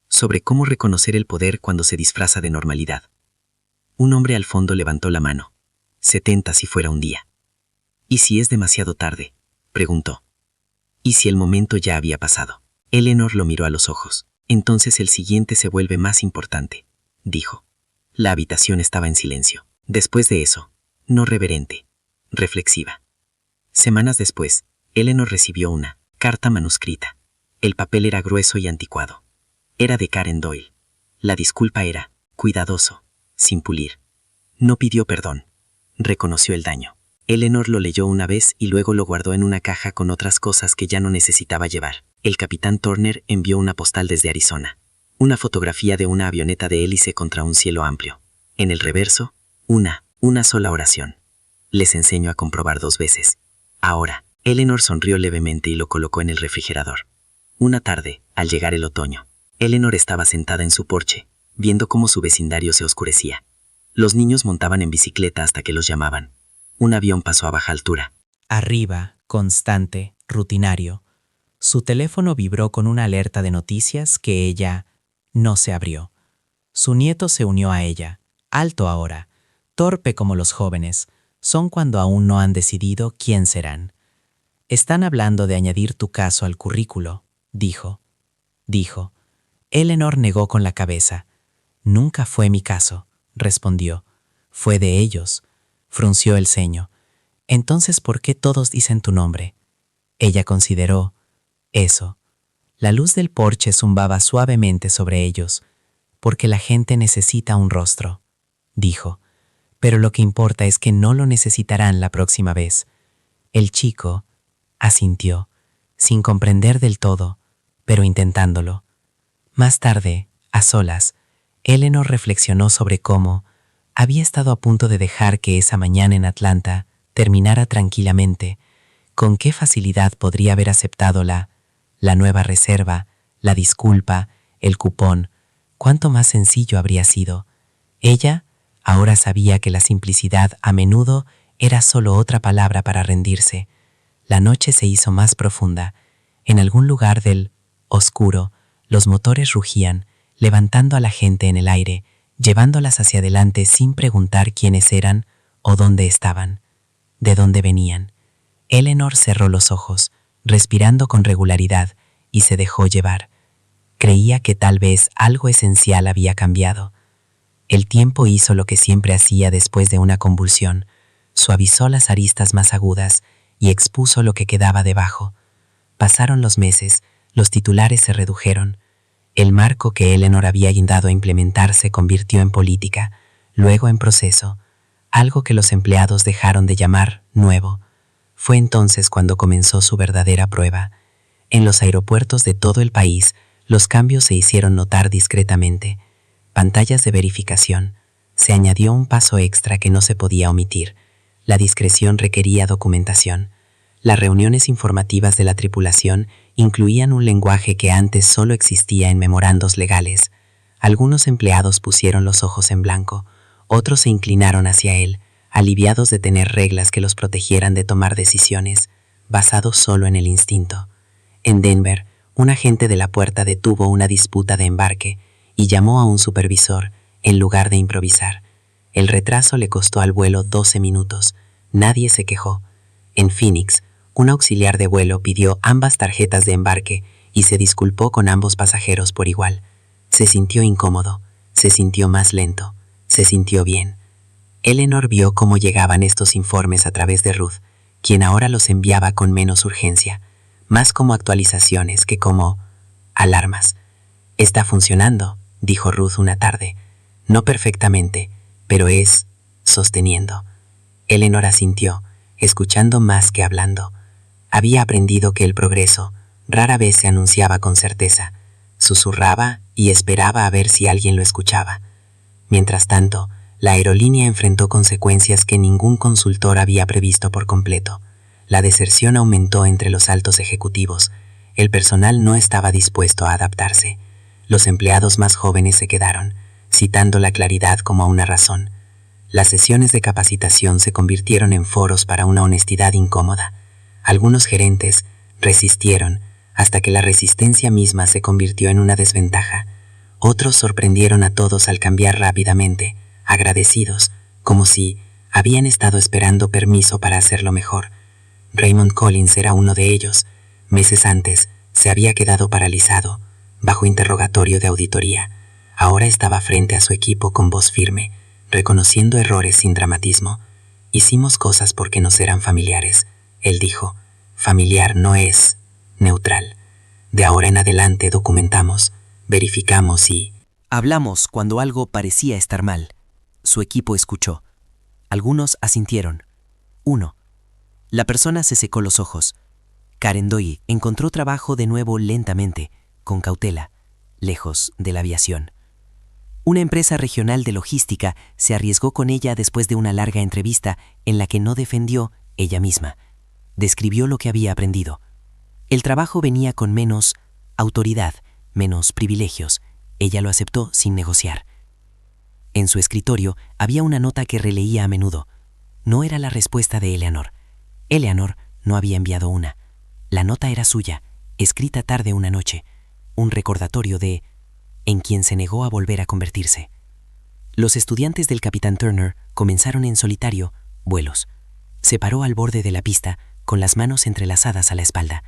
Sobre cómo reconocer el poder cuando se disfraza de normalidad. Un hombre al fondo levantó la mano. 70 si fuera un día. ¿Y si es demasiado tarde?, preguntó. ¿Y si el momento ya había pasado? Eleanor lo miró a los ojos. Entonces el siguiente se vuelve más importante, dijo. La habitación estaba en silencio. Después de eso, no reverente, reflexiva. Semanas después, Eleanor recibió una carta manuscrita. El papel era grueso y anticuado. Era de Karen Doyle. La disculpa era cuidadoso, sin pulir. No pidió perdón. Reconoció el daño. Eleanor lo leyó una vez y luego lo guardó en una caja con otras cosas que ya no necesitaba llevar. El capitán Turner envió una postal desde Arizona. Una fotografía de una avioneta de hélice contra un cielo amplio. En el reverso, una sola oración. Les enseño a comprobar 2 veces. Ahora, Eleanor sonrió levemente y lo colocó en el refrigerador. Una tarde, al llegar el otoño, Eleanor estaba sentada en su porche, viendo cómo su vecindario se oscurecía. Los niños montaban en bicicleta hasta que los llamaban. Un avión pasó a baja altura. Arriba, constante, rutinario. Su teléfono vibró con una alerta de noticias que ella no se abrió. Su nieto se unió a ella, alto ahora, torpe como los jóvenes, son cuando aún no han decidido quién serán. Están hablando de añadir tu caso al currículo, dijo. Eleanor negó con la cabeza. Nunca fue mi caso, respondió. Fue de ellos. Frunció el ceño. Entonces, ¿por qué todos dicen tu nombre? Ella consideró. Eso. La luz del porche zumbaba suavemente sobre ellos, porque la gente necesita un rostro, dijo. Pero lo que importa es que no lo necesitarán la próxima vez. El chico asintió, sin comprender del todo, pero intentándolo. Más tarde, a solas, Eleanor reflexionó sobre cómo había estado a punto de dejar que esa mañana en Atlanta terminara tranquilamente, con qué facilidad podría haber aceptado la nueva reserva, la disculpa, el cupón. Cuánto más sencillo habría sido. Ella ahora sabía que la simplicidad a menudo era solo otra palabra para rendirse. La noche se hizo más profunda. En algún lugar del oscuro, los motores rugían, levantando a la gente en el aire, llevándolas hacia adelante sin preguntar quiénes eran o dónde estaban, de dónde venían. Eleanor cerró los ojos, respirando con regularidad, y se dejó llevar. Creía que tal vez algo esencial había cambiado. El tiempo hizo lo que siempre hacía después de una convulsión, suavizó las aristas más agudas y expuso lo que quedaba debajo. Pasaron los meses, los titulares se redujeron. El marco que Eleanor había guindado a implementar se convirtió en política, luego en proceso, algo que los empleados dejaron de llamar nuevo. Fue entonces cuando comenzó su verdadera prueba. En los aeropuertos de todo el país, los cambios se hicieron notar discretamente. Pantallas de verificación. Se añadió un paso extra que no se podía omitir. La discreción requería documentación. Las reuniones informativas de la tripulación incluían un lenguaje que antes solo existía en memorandos legales. Algunos empleados pusieron los ojos en blanco, otros se inclinaron hacia él, aliviados de tener reglas que los protegieran de tomar decisiones, basados solo en el instinto. En Denver, un agente de la puerta detuvo una disputa de embarque y llamó a un supervisor en lugar de improvisar. El retraso le costó al vuelo 12 minutos. Nadie se quejó. En Phoenix, un auxiliar de vuelo pidió ambas tarjetas de embarque y se disculpó con ambos pasajeros por igual. Se sintió incómodo, se sintió más lento, se sintió bien. Eleanor vio cómo llegaban estos informes a través de Ruth, quien ahora los enviaba con menos urgencia, más como actualizaciones que como alarmas. «Está funcionando», dijo Ruth una tarde. «No perfectamente, pero es sosteniendo». Eleanor asintió, escuchando más que hablando. Había aprendido que el progreso rara vez se anunciaba con certeza. Susurraba y esperaba a ver si alguien lo escuchaba. Mientras tanto, la aerolínea enfrentó consecuencias que ningún consultor había previsto por completo. La deserción aumentó entre los altos ejecutivos. El personal no estaba dispuesto a adaptarse. Los empleados más jóvenes se quedaron, citando la claridad como una razón. Las sesiones de capacitación se convirtieron en foros para una honestidad incómoda. Algunos gerentes resistieron hasta que la resistencia misma se convirtió en una desventaja. Otros sorprendieron a todos al cambiar rápidamente, agradecidos, como si habían estado esperando permiso para hacerlo mejor. Raymond Collins era uno de ellos. Meses antes se había quedado paralizado, bajo interrogatorio de auditoría. Ahora estaba frente a su equipo con voz firme, reconociendo errores sin dramatismo. «Hicimos cosas porque nos eran familiares», él dijo. «Familiar no es neutral. De ahora en adelante documentamos, verificamos y...» Hablamos cuando algo parecía estar mal. Su equipo escuchó. Algunos asintieron. 1. La persona se secó los ojos. Karen Doyle encontró trabajo de nuevo lentamente, con cautela, lejos de la aviación. Una empresa regional de logística se arriesgó con ella después de una larga entrevista en la que no defendió ella misma. Describió lo que había aprendido. El trabajo venía con menos autoridad, menos privilegios. Ella lo aceptó sin negociar. En su escritorio había una nota que releía a menudo. No era la respuesta de Eleanor. Eleanor no había enviado una. La nota era suya, escrita tarde una noche. Un recordatorio de en quien se negó a volver a convertirse. Los estudiantes del capitán Turner comenzaron en solitario vuelos. Se paró al borde de la pista con las manos entrelazadas a la espalda,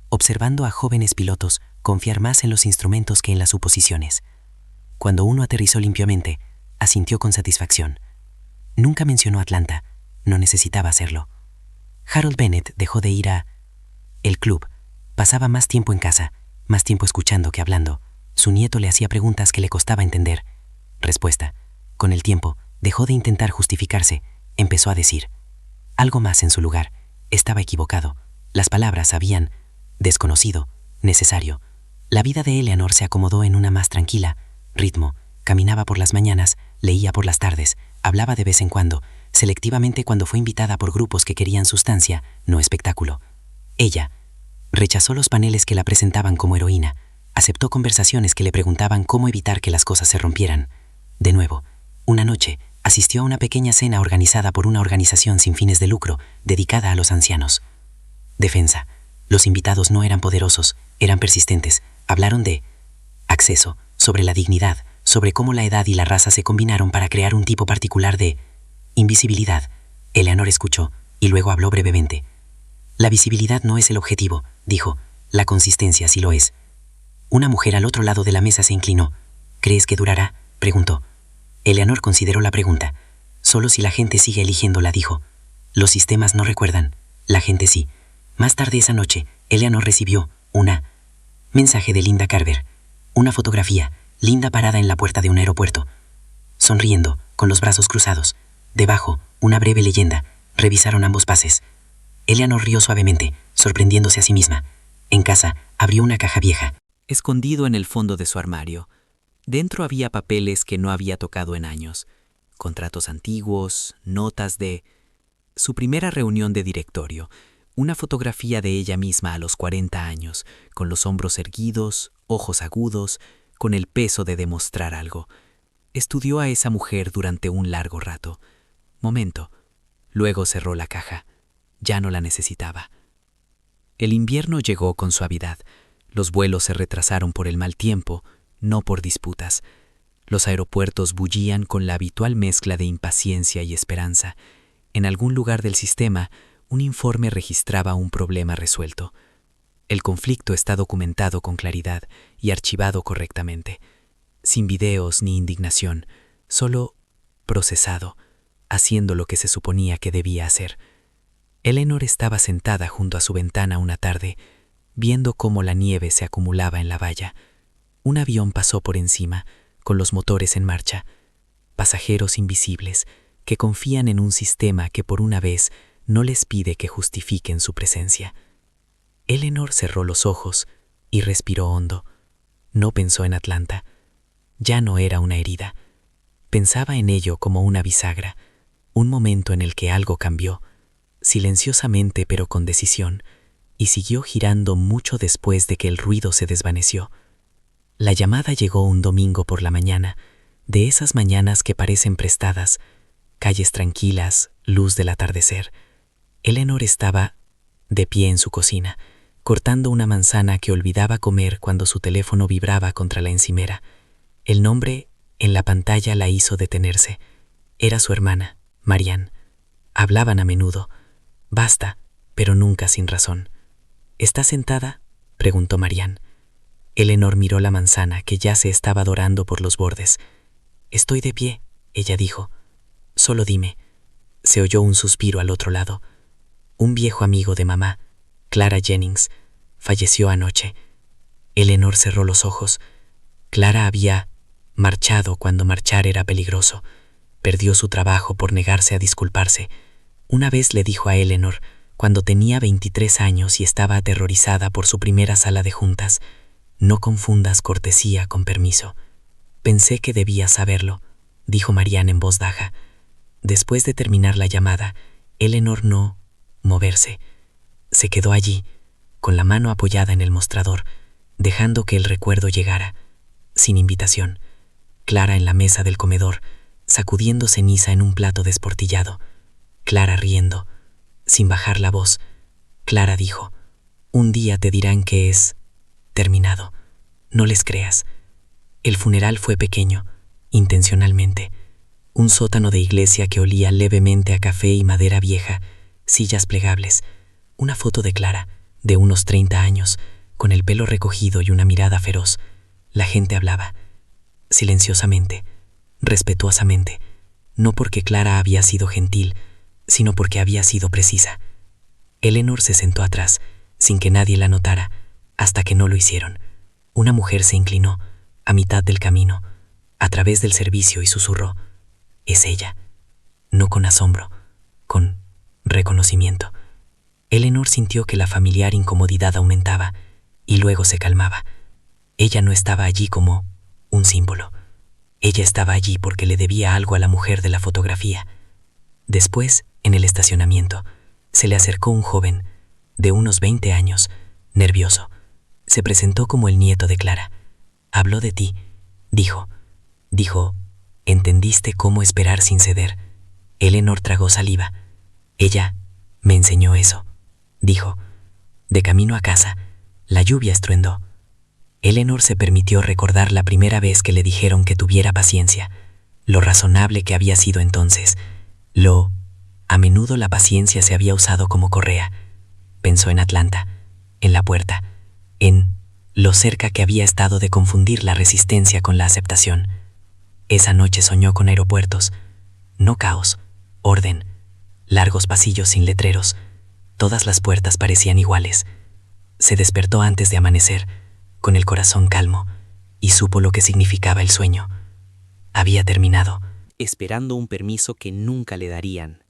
observando a jóvenes pilotos confiar más en los instrumentos que en las suposiciones. cuando uno aterrizó limpiamente, asintió con satisfacción. Nunca mencionó Atlanta, no necesitaba hacerlo. Harold Bennett dejó de ir a el club. Pasaba más tiempo en casa, más tiempo escuchando que hablando. Su nieto le hacía preguntas que le costaba entender. Respuesta. Con el tiempo, dejó de intentar justificarse, empezó a decir. Algo más en su lugar. Estaba equivocado. Las palabras habían desconocido, necesario. La vida de Eleanor se acomodó en una más tranquila ritmo. Caminaba por las mañanas, leía por las tardes, hablaba de vez en cuando, selectivamente cuando fue invitada por grupos que querían sustancia, no espectáculo. Ella rechazó los paneles que la presentaban como heroína, aceptó conversaciones que le preguntaban cómo evitar que las cosas se rompieran. De nuevo, una noche, asistió a una pequeña cena organizada por una organización sin fines de lucro, dedicada a los ancianos. Defensa. Los invitados no eran poderosos, eran persistentes. Hablaron de acceso, sobre la dignidad, sobre cómo la edad y la raza se combinaron para crear un tipo particular de invisibilidad. Eleanor escuchó, y luego habló brevemente. La visibilidad no es el objetivo, dijo. La consistencia sí lo es. Una mujer al otro lado de la mesa se inclinó. ¿Crees que durará?, preguntó. Eleanor consideró la pregunta. Solo si la gente sigue eligiéndola, dijo. Los sistemas no recuerdan, la gente sí. Más tarde esa noche, Eleanor recibió una mensaje de Linda Carver. Una fotografía, Linda parada en la puerta de un aeropuerto, sonriendo, con los brazos cruzados. Debajo, una breve leyenda. Revisaron ambos pases. Eleanor rió suavemente, sorprendiéndose a sí misma. En casa, abrió una caja vieja. Escondido en el fondo de su armario. Dentro había papeles que no había tocado en años. Contratos antiguos, notas de su primera reunión de directorio, una fotografía de ella misma a los 40 años, con los hombros erguidos, ojos agudos, con el peso de demostrar algo. Estudió a esa mujer durante un largo rato. Momento. Luego cerró la caja. Ya no la necesitaba. El invierno llegó con suavidad. Los vuelos se retrasaron por el mal tiempo, no por disputas. Los aeropuertos bullían con la habitual mezcla de impaciencia y esperanza. En algún lugar del sistema, un informe registraba un problema resuelto. El conflicto está documentado con claridad y archivado correctamente, sin videos ni indignación, solo procesado, haciendo lo que se suponía que debía hacer. Eleanor estaba sentada junto a su ventana una tarde, viendo cómo la nieve se acumulaba en la valla. Un avión pasó por encima, con los motores en marcha. Pasajeros invisibles que confían en un sistema que por una vez no les pide que justifiquen su presencia. Eleanor cerró los ojos y respiró hondo. No pensó en Atlanta. Ya no era una herida. Pensaba en ello como una bisagra, un momento en el que algo cambió, silenciosamente pero con decisión, y siguió girando mucho después de que el ruido se desvaneció. La llamada llegó un domingo por la mañana, de esas mañanas que parecen prestadas, calles tranquilas, luz del atardecer. Eleanor estaba de pie en su cocina, cortando una manzana que olvidaba comer cuando su teléfono vibraba contra la encimera. El nombre en la pantalla la hizo detenerse. Era su hermana, Marianne. Hablaban a menudo. Basta, pero nunca sin razón. ¿Está sentada?, preguntó Marianne. Eleanor miró la manzana que ya se estaba dorando por los bordes. Estoy de pie, ella dijo. Solo dime. Se oyó un suspiro al otro lado. Un viejo amigo de mamá, Clara Jennings, falleció anoche. Eleanor cerró los ojos. Clara había marchado cuando marchar era peligroso. Perdió su trabajo por negarse a disculparse. Una vez le dijo a Eleanor, cuando tenía 23 años y estaba aterrorizada por su primera sala de juntas, no confundas cortesía con permiso. Pensé que debías saberlo, dijo Marianne en voz baja. Después de terminar la llamada, Eleanor no moverse. Se quedó allí, con la mano apoyada en el mostrador, dejando que el recuerdo llegara, sin invitación. Clara en la mesa del comedor, sacudiendo ceniza en un plato desportillado. Clara riendo, sin bajar la voz. Clara dijo, un día te dirán que es terminado. No les creas. El funeral fue pequeño, intencionalmente. Un sótano de iglesia que olía levemente a café y madera vieja, sillas plegables, una foto de Clara, de unos 30 años, con el pelo recogido y una mirada feroz. La gente hablaba. silenciosamente, respetuosamente, no porque Clara había sido gentil, sino porque había sido precisa. Eleanor se sentó atrás, sin que nadie la notara, hasta que no lo hicieron. Una mujer se inclinó, a mitad del camino, a través del servicio y susurró: «Es ella». No con asombro, con reconocimiento. Eleanor sintió que la familiar incomodidad aumentaba y luego se calmaba. Ella no estaba allí como un símbolo. Ella estaba allí porque le debía algo a la mujer de la fotografía. Después, en el estacionamiento, se le acercó un joven, de unos 20 años, nervioso. Se presentó como el nieto de Clara. «Habló de ti», dijo. Dijo: «Entendiste cómo esperar sin ceder». Eleanor tragó saliva. «Ella me enseñó eso», dijo. De camino a casa, la lluvia estruendó. Eleanor se permitió recordar la primera vez que le dijeron que tuviera paciencia, lo razonable que había sido entonces, a menudo la paciencia se había usado como correa. Pensó en Atlanta, en la puerta, en lo cerca que había estado de confundir la resistencia con la aceptación. Esa noche soñó con aeropuertos, no caos, orden, largos pasillos sin letreros. Todas las puertas parecían iguales. Se despertó antes de amanecer, con el corazón calmo, y supo lo que significaba el sueño. Había terminado. Esperando un permiso que nunca le darían.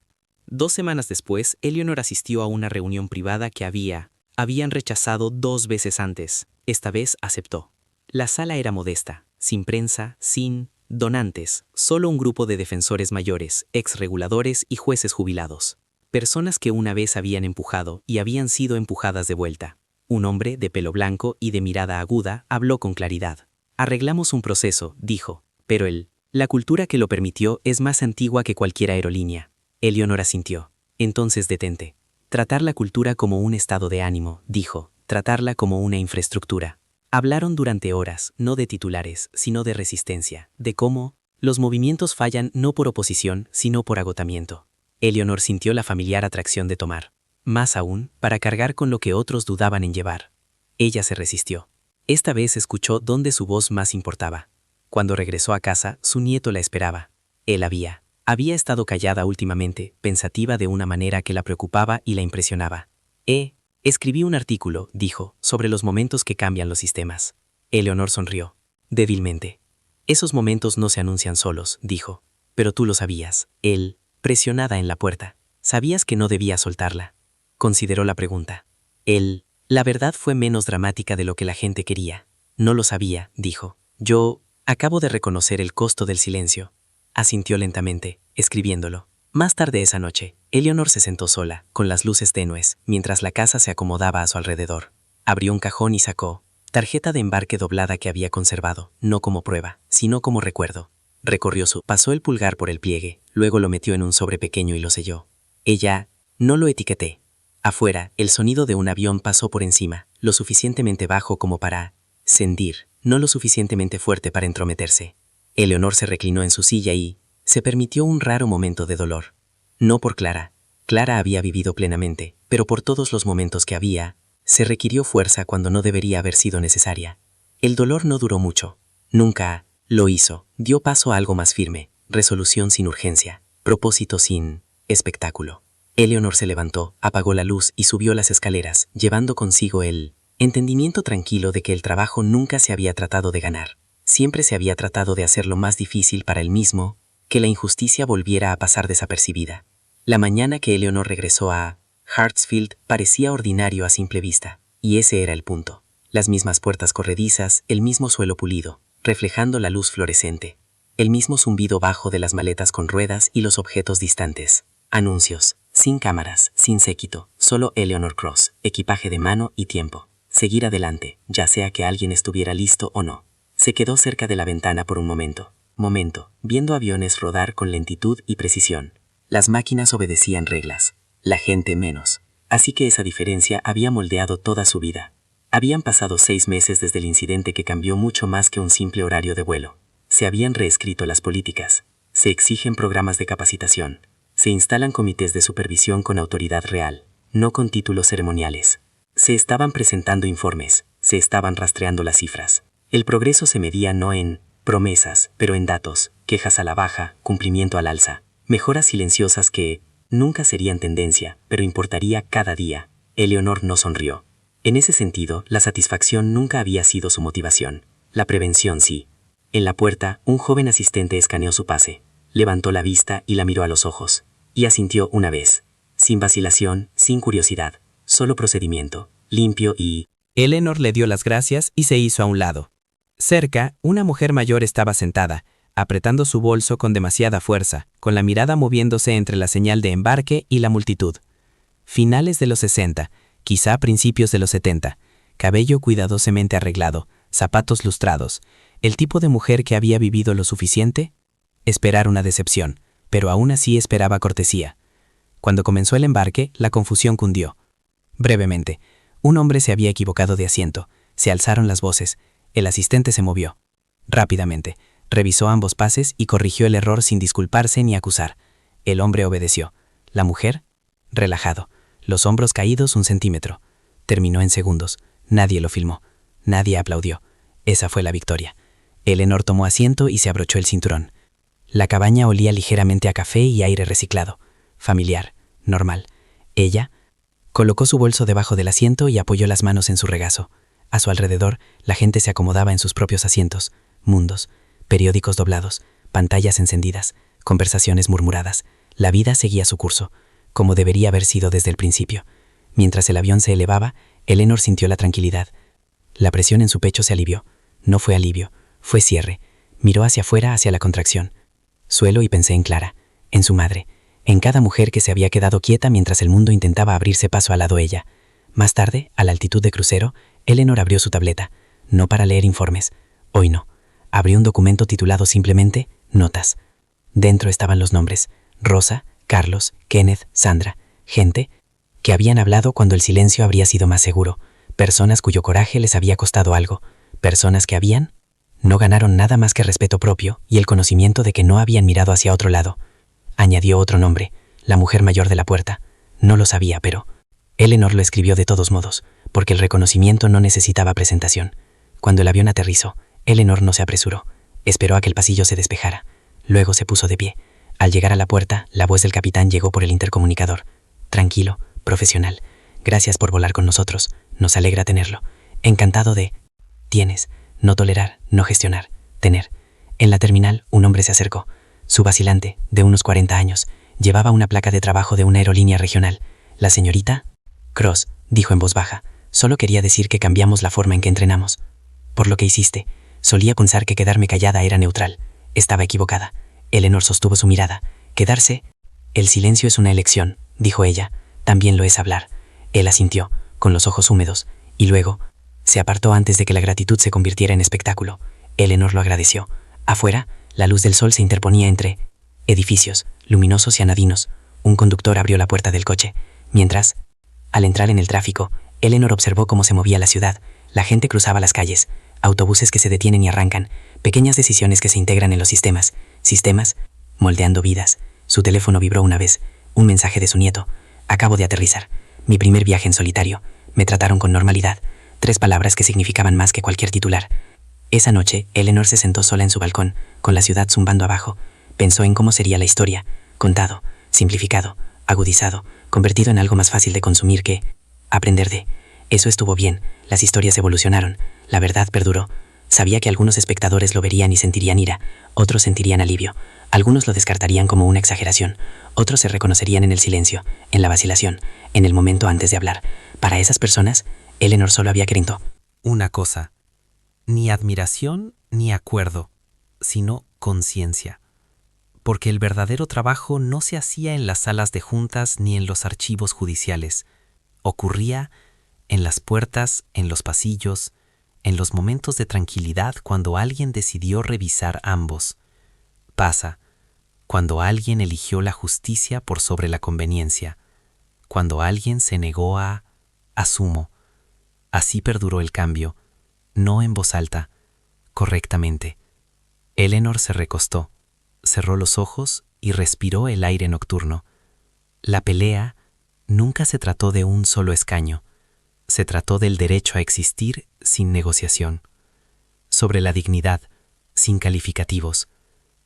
2 semanas después, Eleanor asistió a una reunión privada que habían rechazado 2 veces antes. Esta vez aceptó. La sala era modesta, sin prensa, sin donantes, solo un grupo de defensores mayores, exreguladores y jueces jubilados. Personas que una vez habían empujado y habían sido empujadas de vuelta. Un hombre de pelo blanco y de mirada aguda habló con claridad. «Arreglamos un proceso», dijo, «pero la cultura que lo permitió es más antigua que cualquier aerolínea». Eleanor asintió. «Entonces detente. Tratar la cultura como un estado de ánimo», dijo, «tratarla como una infraestructura». Hablaron durante horas, no de titulares, sino de resistencia, de cómo los movimientos fallan no por oposición, sino por agotamiento. Eleanor sintió la familiar atracción de tomar. Más aún, para cargar con lo que otros dudaban en llevar. Ella se resistió. Esta vez escuchó dónde su voz más importaba. Cuando regresó a casa, su nieto la esperaba. Él había estado callada últimamente, pensativa de una manera que la preocupaba y la impresionaba. Escribí un artículo», dijo, «sobre los momentos que cambian los sistemas». Eleanor sonrió. Débilmente. «Esos momentos no se anuncian solos», dijo. «Pero tú lo sabías». Él, presionada en la puerta. «Sabías que no debía soltarla». Consideró la pregunta. La verdad fue menos dramática de lo que la gente quería. «No lo sabía», dijo. «Yo acabo de reconocer el costo del silencio». Asintió lentamente, escribiéndolo. Más tarde esa noche, Eleanor se sentó sola, con las luces tenues, mientras la casa se acomodaba a su alrededor. Abrió un cajón y sacó tarjeta de embarque doblada que había conservado, no como prueba, sino como recuerdo. Pasó el pulgar por el pliegue, luego lo metió en un sobre pequeño y lo selló. No lo etiqueté. Afuera, el sonido de un avión pasó por encima, lo suficientemente bajo como para sentir, no lo suficientemente fuerte para entrometerse. Eleanor se reclinó en su silla y se permitió un raro momento de dolor. No por Clara. Clara había vivido plenamente, pero por todos los momentos que se requirió fuerza cuando no debería haber sido necesaria. El dolor no duró mucho. Nunca lo hizo. Dio paso a algo más firme, resolución sin urgencia, propósito sin espectáculo. Eleanor se levantó, apagó la luz y subió las escaleras, llevando consigo el entendimiento tranquilo de que el trabajo nunca se había tratado de ganar. Siempre se había tratado de hacerlo más difícil para él mismo, que la injusticia volviera a pasar desapercibida. La mañana que Eleanor regresó a Hartsfield parecía ordinario a simple vista, y ese era el punto. Las mismas puertas corredizas, el mismo suelo pulido, reflejando la luz fluorescente, el mismo zumbido bajo de las maletas con ruedas y los objetos distantes. Anuncios, sin cámaras, sin séquito, solo Eleanor Cross, equipaje de mano y tiempo. Seguir adelante, ya sea que alguien estuviera listo o no. Se quedó cerca de la ventana por un momento, viendo aviones rodar con lentitud y precisión. Las máquinas obedecían reglas, la gente menos. Así que esa diferencia había moldeado toda su vida. Habían pasado 6 meses desde el incidente que cambió mucho más que un simple horario de vuelo. Se habían reescrito las políticas, se exigen programas de capacitación, se instalan comités de supervisión con autoridad real, no con títulos ceremoniales. Se estaban presentando informes, se estaban rastreando las cifras. El progreso se medía no en Promesas, pero en datos, quejas a la baja, cumplimiento al alza. Mejoras silenciosas que nunca serían tendencia, pero importaría cada día. Eleonor no sonrió. En ese sentido, la satisfacción nunca había sido su motivación. La prevención sí. En la puerta, un joven asistente escaneó su pase. Levantó la vista y la miró a los ojos. Y asintió una vez. Sin vacilación, sin curiosidad. Solo procedimiento. Limpio y... Eleanor le dio las gracias y se hizo a un lado. Cerca, una mujer mayor estaba sentada, apretando su bolso con demasiada fuerza, con la mirada moviéndose entre la señal de embarque y la multitud. Finales de los 60, quizá principios de los 70, cabello cuidadosamente arreglado, zapatos lustrados, el tipo de mujer que había vivido lo suficiente. Esperar una decepción, pero aún así esperaba cortesía. Cuando comenzó el embarque, la confusión cundió. Brevemente, un hombre se había equivocado de asiento, se alzaron las voces, el asistente se movió. Rápidamente, revisó ambos pases y corrigió el error sin disculparse ni acusar. El hombre obedeció. La mujer, relajado, los hombros caídos 1 centímetro. Terminó en segundos. Nadie lo filmó. Nadie aplaudió. Esa fue la victoria. Eleanor tomó asiento y se abrochó el cinturón. La cabaña olía ligeramente a café y aire reciclado. Familiar, normal. Ella colocó su bolso debajo del asiento y apoyó las manos en su regazo. A su alrededor, la gente se acomodaba en sus propios asientos, mundos, periódicos doblados, pantallas encendidas, conversaciones murmuradas. La vida seguía su curso, como debería haber sido desde el principio. Mientras el avión se elevaba, Eleanor sintió la tranquilidad. La presión en su pecho se alivió. No fue alivio, fue cierre. Miró hacia afuera, hacia la contracción. Suelo y pensé en Clara, en su madre, en cada mujer que se había quedado quieta mientras el mundo intentaba abrirse paso al lado de ella. Más tarde, a la altitud de crucero, Eleanor abrió su tableta, no para leer informes. Hoy no. Abrió un documento titulado simplemente Notas. Dentro estaban los nombres: Rosa, Carlos, Kenneth, Sandra. Gente que habían hablado cuando el silencio habría sido más seguro. Personas cuyo coraje les había costado algo. Personas que no ganaron nada más que respeto propio y el conocimiento de que no habían mirado hacia otro lado. Añadió otro nombre, la mujer mayor de la puerta. No lo sabía, pero Eleanor lo escribió de todos modos, porque el reconocimiento no necesitaba presentación. Cuando el avión aterrizó, Eleanor no se apresuró. Esperó a que el pasillo se despejara. Luego se puso de pie. Al llegar a la puerta, la voz del capitán llegó por el intercomunicador. Tranquilo, profesional. Gracias por volar con nosotros. Nos alegra tenerlo. Encantado de... Tienes. No tolerar, no gestionar. Tener. En la terminal, un hombre se acercó. Su vacilante, de unos 40 años, llevaba una placa de trabajo de una aerolínea regional. La señorita Cross, dijo en voz baja. Solo quería decir que cambiamos la forma en que entrenamos. Por lo que hiciste, solía pensar que quedarme callada era neutral. Estaba equivocada. Eleanor sostuvo su mirada. Quedarse. El silencio es una elección, dijo ella. También lo es hablar. Él asintió, con los ojos húmedos, y luego se apartó antes de que la gratitud se convirtiera en espectáculo. Eleanor lo agradeció. Afuera, la luz del sol se interponía entre edificios, luminosos y anadinos. Un conductor abrió la puerta del coche. Mientras, al entrar en el tráfico, Eleanor observó cómo se movía la ciudad. La gente cruzaba las calles, autobuses que se detienen y arrancan, pequeñas decisiones que se integran en los sistemas, moldeando vidas. Su teléfono vibró una vez, un mensaje de su nieto. Acabo de aterrizar. Mi primer viaje en solitario. Me trataron con normalidad. 3 palabras que significaban más que cualquier titular. Esa noche, Eleanor se sentó sola en su balcón, con la ciudad zumbando abajo. Pensó en cómo sería la historia, contado, simplificado, agudizado, convertido en algo más fácil de consumir que aprender de. Eso estuvo bien, las historias evolucionaron, la verdad perduró. Sabía que algunos espectadores lo verían y sentirían ira, otros sentirían alivio, algunos lo descartarían como una exageración, otros se reconocerían en el silencio, en la vacilación, en el momento antes de hablar. Para esas personas, Eleanor solo había querido una cosa: ni admiración ni acuerdo, sino conciencia. Porque el verdadero trabajo no se hacía en las salas de juntas ni en los archivos judiciales. Ocurría en las puertas, en los pasillos, en los momentos de tranquilidad cuando alguien decidió revisar ambos. Pasa cuando alguien eligió la justicia por sobre la conveniencia, cuando alguien se negó a asumo. Así perduró el cambio, no en voz alta, correctamente. Eleanor se recostó, cerró los ojos y respiró el aire nocturno. La pelea nunca se trató de un solo escaño, se trató del derecho a existir sin negociación. Sobre la dignidad, sin calificativos,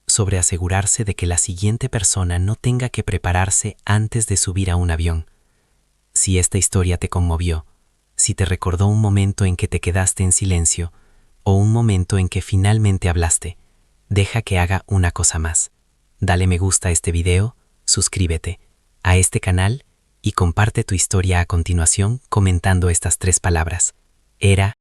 sobre asegurarse de que la siguiente persona no tenga que prepararse antes de subir a un avión. Si esta historia te conmovió, si te recordó un momento en que te quedaste en silencio o un momento en que finalmente hablaste, deja que haga una cosa más. Dale me gusta a este video, suscríbete a este canal y comparte tu historia a continuación comentando estas 3 palabras. Era